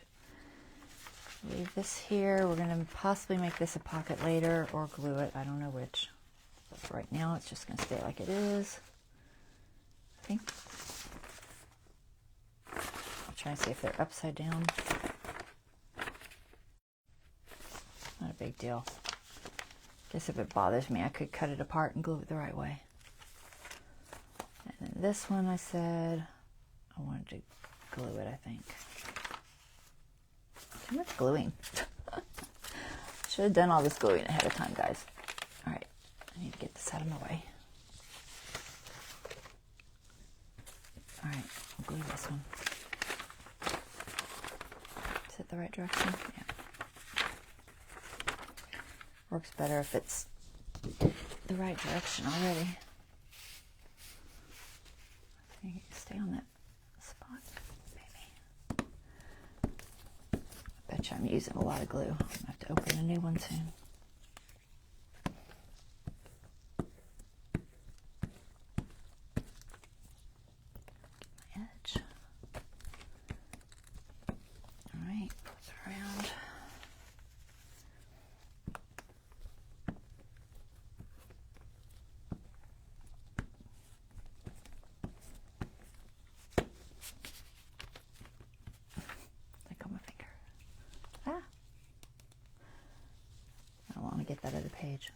Leave this here. We're going to possibly make this a pocket later or glue it. I don't know which. But for right now, it's just going to stay like it is. I think. I'll try and see if they're upside down. Not a big deal. Guess if it bothers me, I could cut it apart and glue it the right way. And then this one, I said I wanted to glue it, I think. Too much gluing. Should have done all this gluing ahead of time, guys. All right, I need to get this out of my way. All right, I'll glue this one. Is it the right direction? Yeah. Works better if it's the right direction already. I think you can stay on that spot, maybe. I bet you I'm using a lot of glue. I'm going to have to open a new one soon. Get my edge. All right, put it around. Get that other page.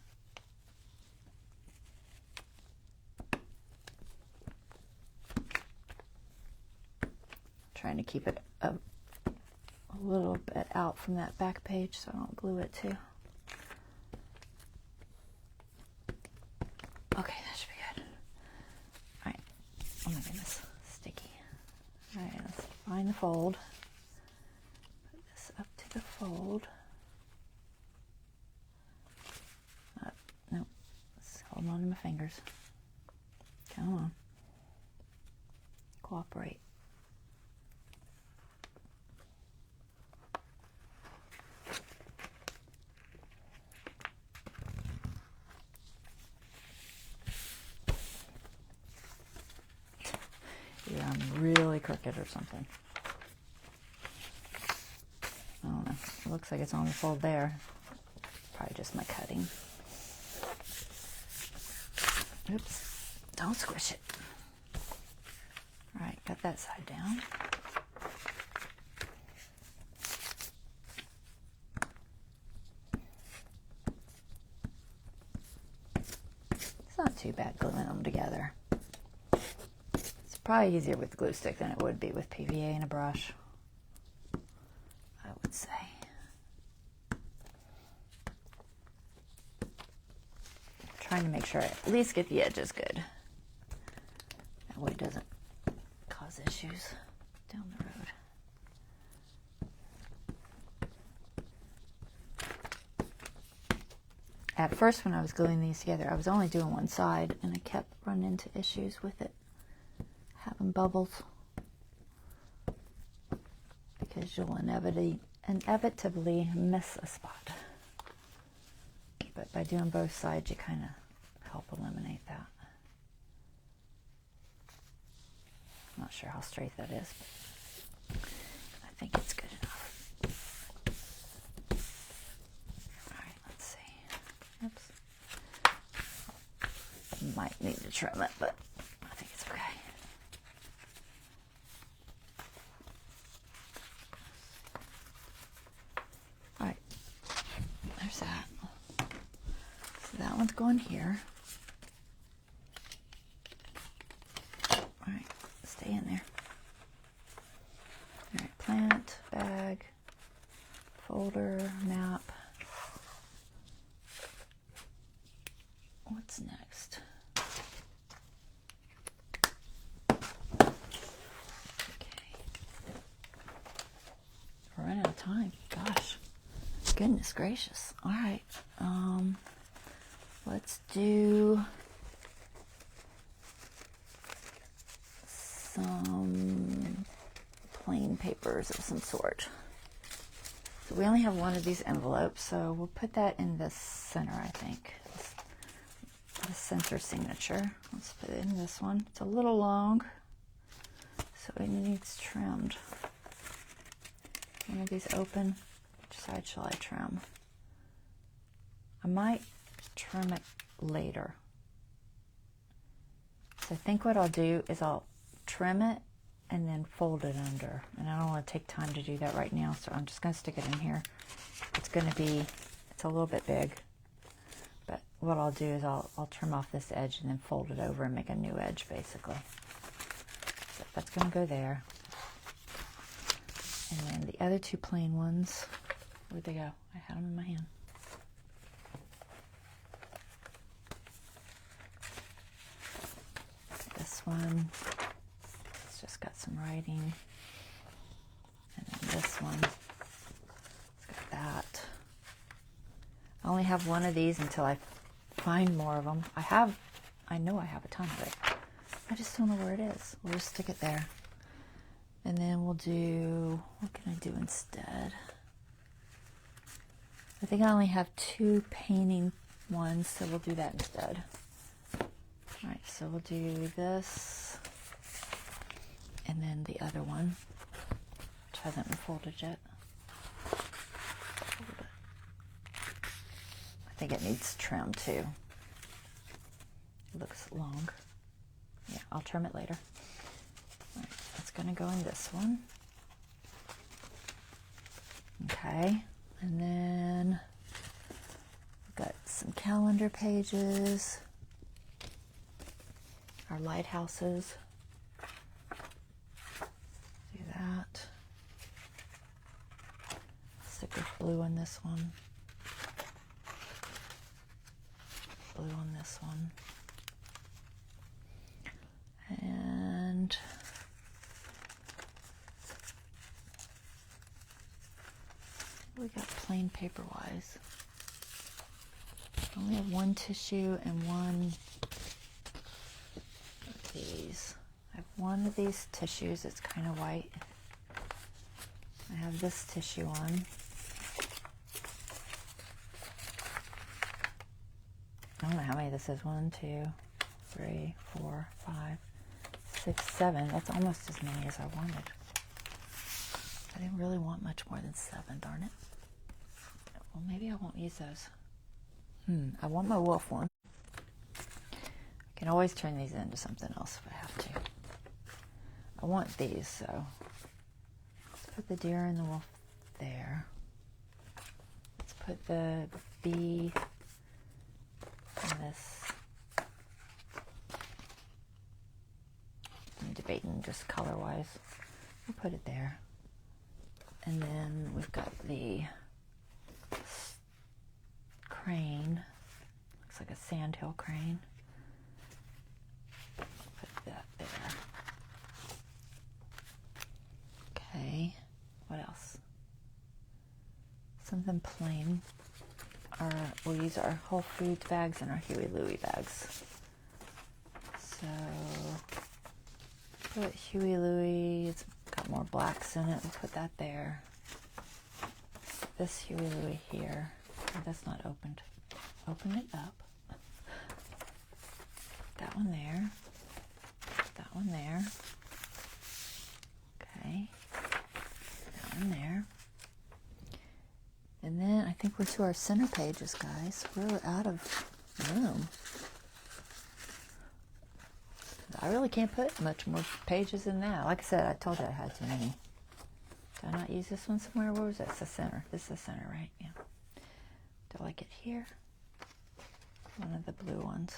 Trying to keep it a little bit out from that back page so I don't glue it too. Okay, that should be good. All right. Oh my goodness, sticky. All right, let's find the fold. Put this up to the fold. Hold on to my fingers. Come on. Cooperate. Either I'm really crooked or something. I don't know. It looks like it's on the fold there. Probably just my cutting. Oops, don't squish it. All right, got that side down. It's not too bad gluing them together. It's probably easier with glue stick than it would be with PVA and a brush, I would say. trying to make sure I at least get the edges good. That way it doesn't cause issues down the road. At first when I was gluing these together, I was only doing one side and I kept running into issues with it having bubbles, because you'll inevitably miss a spot. But by doing both sides, you kind of help eliminate that. I'm not sure how straight that is, but I think it's good enough. All right, let's see. Oops. Might need to trim it, but I think it's okay. All right, there's that. So that one's going here. All right, stay in there. All right, plant, bag, folder, map. What's next? Okay. We're running out of time. Gosh. Goodness gracious. All right. Let's do some plain papers of some sort. So we only have one of these envelopes, so we'll put that in the center, I think. The center signature. Let's put it in this one. It's a little long, so it needs trimmed. One of these open. Which side shall I trim? I might trim it later. So I think what I'll do is I'll trim it and then fold it under. And I don't want to take time to do that right now, so I'm just going to stick it in here. It's a little bit big. But what I'll do is I'll trim off this edge and then fold it over and make a new edge, basically. So that's going to go there. And then the other two plain ones, where'd they go? I had them in my hand. This one, it's just got some writing. And then this one, it's got that. I only have one of these until I find more of them. I know I have a ton of it. I just don't know where it is. We'll just stick it there. And then we'll do, what can I do instead? I think I only have two painting ones, so we'll do that instead. All right, so we'll do this, and then the other one, which hasn't been folded yet. I think it needs trim too. It looks long. Yeah, I'll trim it later. All right, that's going to go in this one. Okay, and then we've got some calendar pages, our lighthouses. Do that. Stick with blue on this one. Blue on this one. And we got plain paper wise. I only have one tissue and one of these. I have one of these tissues, it's kind of white. I have this tissue on. I don't know how many this is. 1, 2, 3, 4, 5, 6, 7. That's almost as many as I wanted. I didn't really want much more than 7, darn it. Well, maybe I won't use those. I want my wolf one. I can always turn these into something else if I have to. I want these, so let's put the deer and the wolf there. Let's put the bee in this. I'm debating just color-wise. We'll put it there. And then we've got the crane. looks like a sandhill crane. Put that there. Okay, what else? Something plain. We'll use our Whole Foods bags and our Huey Louie bags. So put Huey Louie, it's got more blacks in it, we'll put that there. This Huey Louie here, oh, that's not opened. Open it up. That one there. That one there. Okay. That one there. And then I think we're to our center pages, guys. We're out of room. I really can't put much more pages in that. Like I said, I told you I had too many. Did I not use this one somewhere? Where was that? It's the center. This is the center, right? Yeah. Do I like it here? One of the blue ones.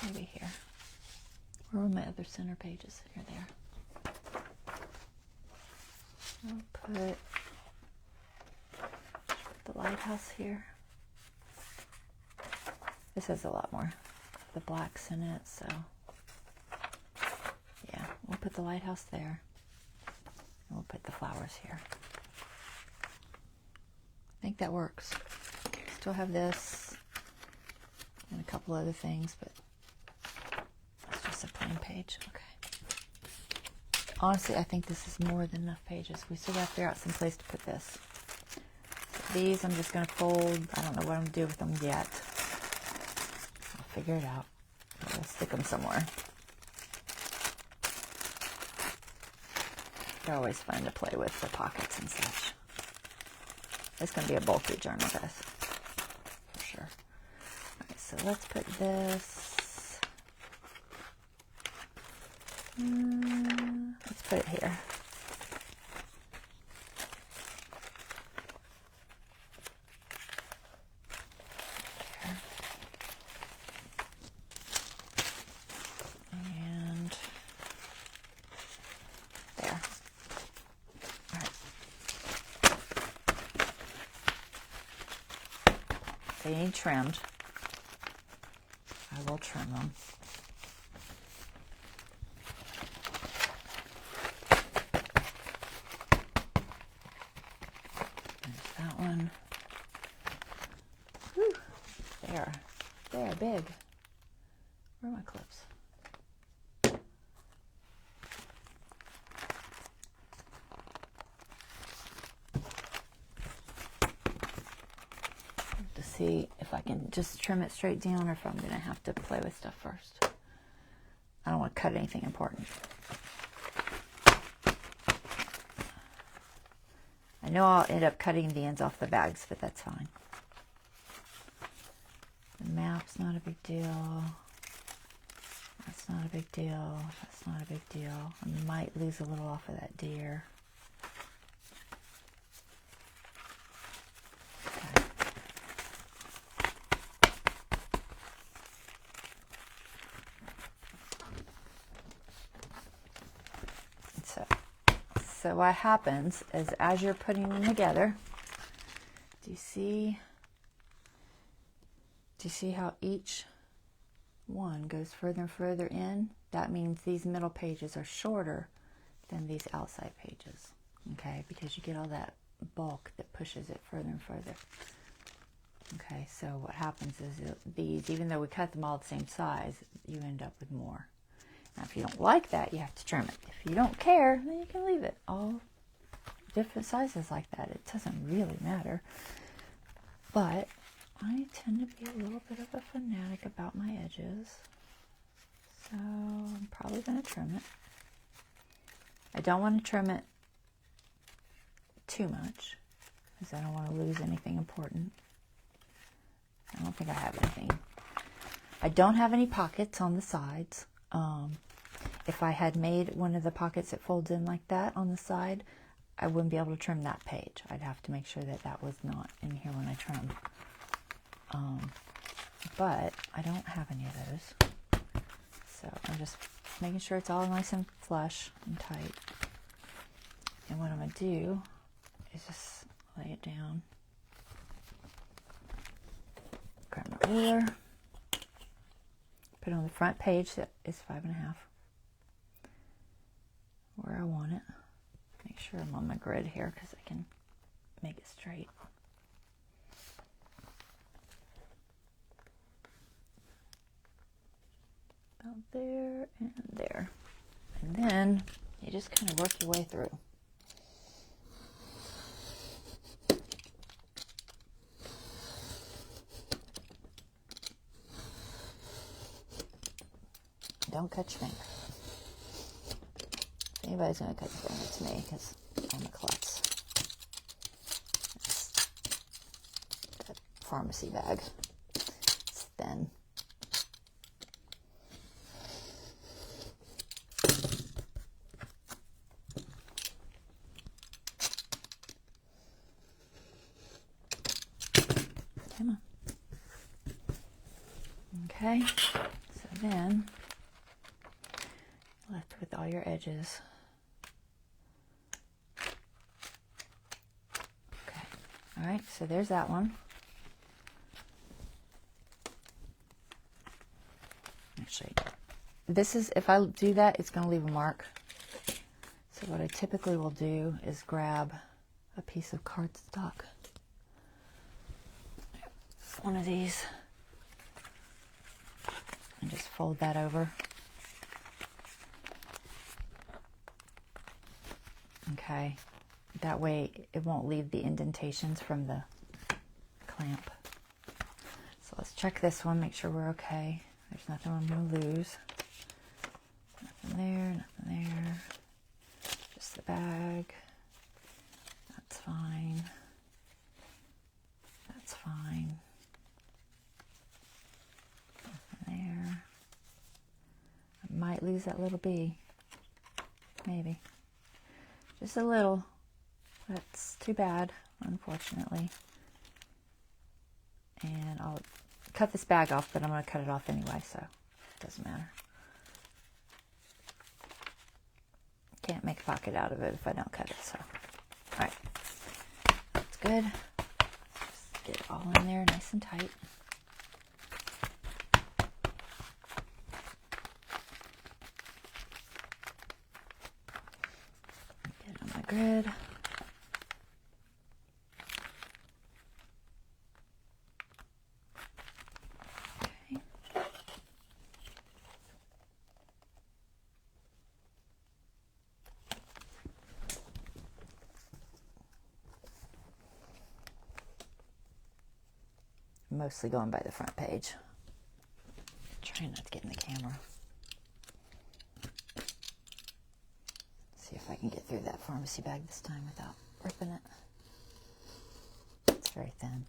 Maybe here. Where were my other center pages? Here they are. I'll put the lighthouse here. This has a lot more of the blacks in it, so yeah, we'll put the lighthouse there. And we'll put the flowers here. I think that works. Still have this and a couple other things, but it's just a plain page. Okay. Honestly, I think this is more than enough pages. We still got to figure out some place to put this. These I'm just going to fold. I don't know what I'm going to do with them yet. I'll figure it out. I'll stick them somewhere. They're always fun to play with, the pockets and such. It's going to be a bulky journal, guys. For sure. Alright, so let's put this. Let's put it here. They need trimmed. I will trim them. There's that one. Whew. They're big. Where are my clips? See if I can just trim it straight down or if I'm going to have to play with stuff first. I don't want to cut anything important. I know I'll end up cutting the ends off the bags, but that's fine. The map's not a big deal. That's not a big deal. That's not a big deal. I might lose a little off of that deer. So what happens is as you're putting them together, do you see how each one goes further and further in? That means these middle pages are shorter than these outside pages, okay? Because you get all that bulk that pushes it further and further. Okay, so what happens is these, even though we cut them all the same size, you end up with more. Now, if you don't like that, you have to trim it. If you don't care, then you can leave it all different sizes like that. It doesn't really matter. But I tend to be a little bit of a fanatic about my edges. So I'm probably going to trim it. I don't want to trim it too much because I don't want to lose anything important. I don't think I have anything. I don't have any pockets on the sides. If I had made one of the pockets that folds in like that on the side, I wouldn't be able to trim that page. I'd have to make sure that that was not in here when I trim. But I don't have any of those. So I'm just making sure it's all nice and flush and tight. And what I'm going to do is just lay it down. Okay. ruler. Put it on the front page that is 5.5. Where I want it. Make sure I'm on my grid here because I can make it straight. About there and there. And then you just kind of work your way through. Don't cut your finger. If anybody's going to cut your finger, it's me because I'm a klutz. That pharmacy bag. It's thin. Come on. Okay, so then left with all your edges. Okay, all right, so there's that one. Actually, this is, if I do that, it's going to leave a mark. So what I typically will do is grab a piece of cardstock. One of these. And just fold that over. Okay, that way it won't leave the indentations from the clamp. So let's check this one, make sure we're okay. There's nothing I'm going to lose. Nothing there, nothing there. Just the bag. That's fine. That's fine. There. I might lose that little bee. Maybe. Just a little. That's too bad, unfortunately. And I'll cut this bag off, but I'm going to cut it off anyway, so it doesn't matter. Can't make a pocket out of it if I don't cut it, so. Alright. That's good. Just get it all in there nice and tight. Grid. Okay. I'm mostly going by the front page. Trying not to get in the camera. See if I can get through that pharmacy bag this time without ripping it. It's very thin.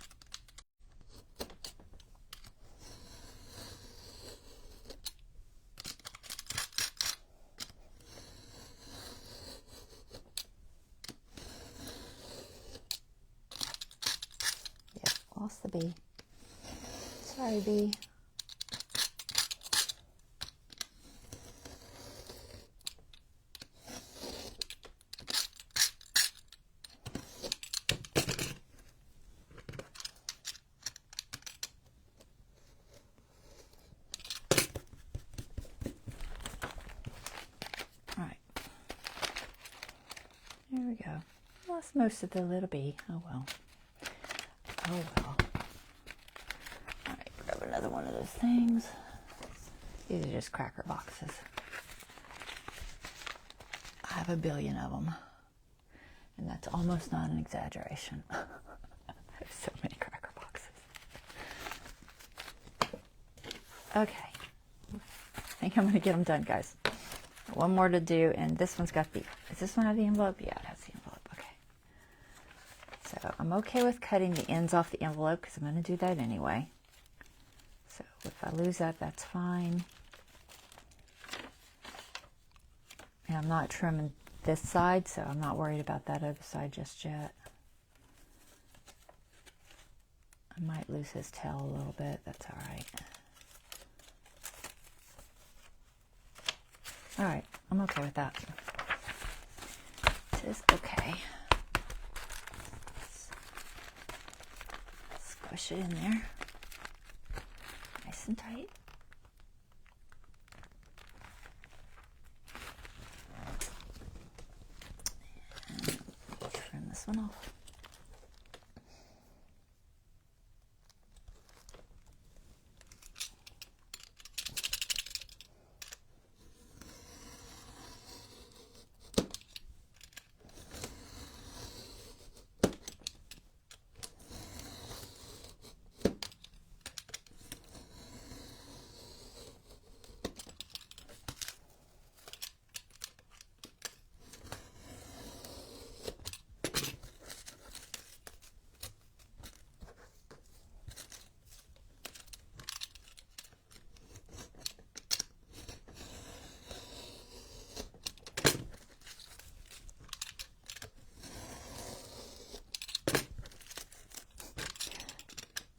Yep, lost the bee. Sorry, bee. There we go. Lost most of the little bee. Oh well. Oh well. Alright, grab another one of those things. These are just cracker boxes. I have a billion of them. And that's almost not an exaggeration. I have so many cracker boxes. Okay. I think I'm going to get them done, guys. One more to do, and this one's got the, does this one have the envelope? Yeah, it has the envelope, okay. So I'm okay with cutting the ends off the envelope because I'm going to do that anyway. So if I lose that, that's fine. And I'm not trimming this side, so I'm not worried about that other side just yet. I might lose his tail a little bit, that's all right. All right, I'm okay with that. It is okay. Squish it in there. nice and tight. And trim this one off.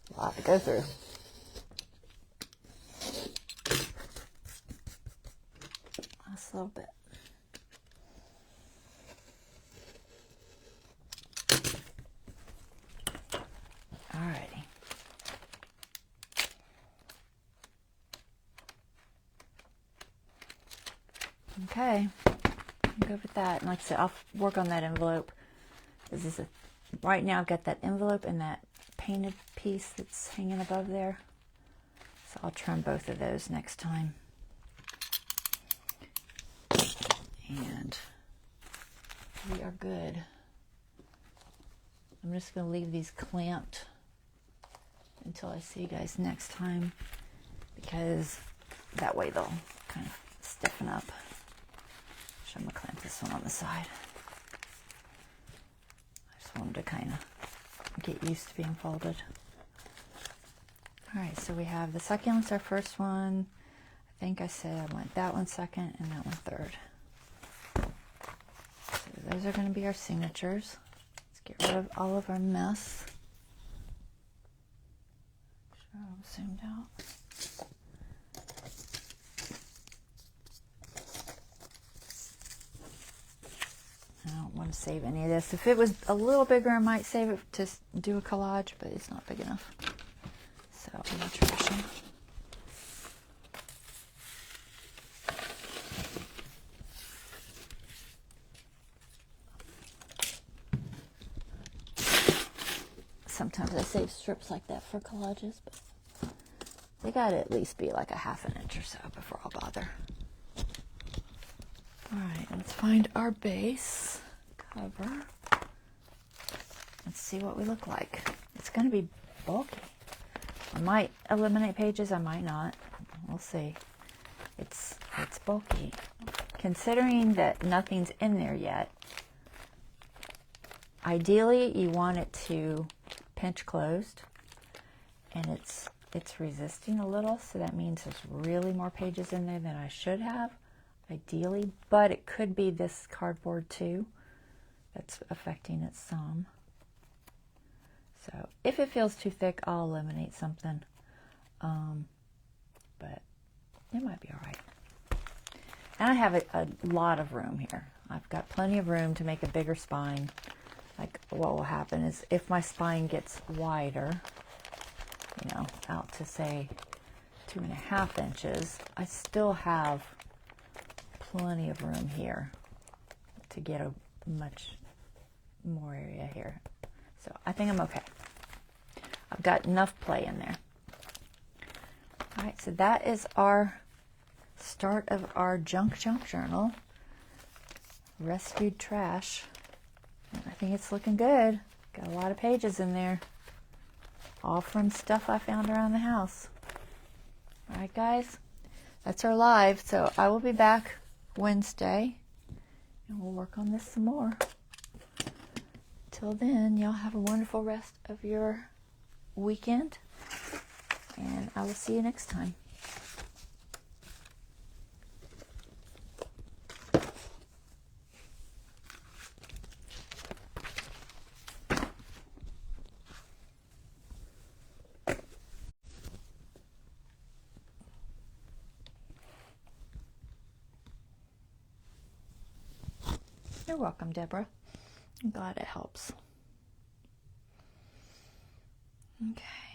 A lot to go through. Just a little bit. Alrighty. Okay, I'm good with that. And like I said, I'll work on that envelope. This is right now I've got that envelope and that painted piece that's hanging above there. So I'll trim both of those next time. And we are good. I'm just going to leave these clamped until I see you guys next time, because that way they'll kind of stiffen up. So I'm going to clamp this one on the side. I just want them to kind of get used to being folded. Alright, so we have the succulents, our first one. I think I said I want that one second and that one third. So those are going to be our signatures. Let's get rid of all of our mess. Make sure I'm zoomed out. I don't want to save any of this. If it was a little bigger, I might save it to do a collage, but it's not big enough. So I'm going to trash them. Sometimes I save strips like that for collages, but they got to at least be like a ½ an inch or so before I'll bother. Alright, let's find our base cover. Let's see what we look like. It's going to be bulky. I might eliminate pages, I might not. We'll see. It's bulky. Considering that nothing's in there yet, ideally you want it to pinch closed, and it's resisting a little, so that means there's really more pages in there than I should have, ideally, but it could be this cardboard too that's affecting it some. So if it feels too thick, I'll eliminate something, but it might be all right. And I have a lot of room here. I've got plenty of room to make a bigger spine. Like, what will happen is if my spine gets wider, you know, out to say 2½ inches, I still have plenty of room here to get a much more area here. So I think I'm okay. I've got enough play in there. All right, so that is our start of our junk journal. Rescued trash. And I think it's looking good. Got a lot of pages in there. All from stuff I found around the house. All right, guys. That's our live. So I will be back Wednesday, and we'll work on this some more. Till then, y'all have a wonderful rest of your weekend, and I will see you next time. You're welcome, Deborah. I'm glad it helps. Okay.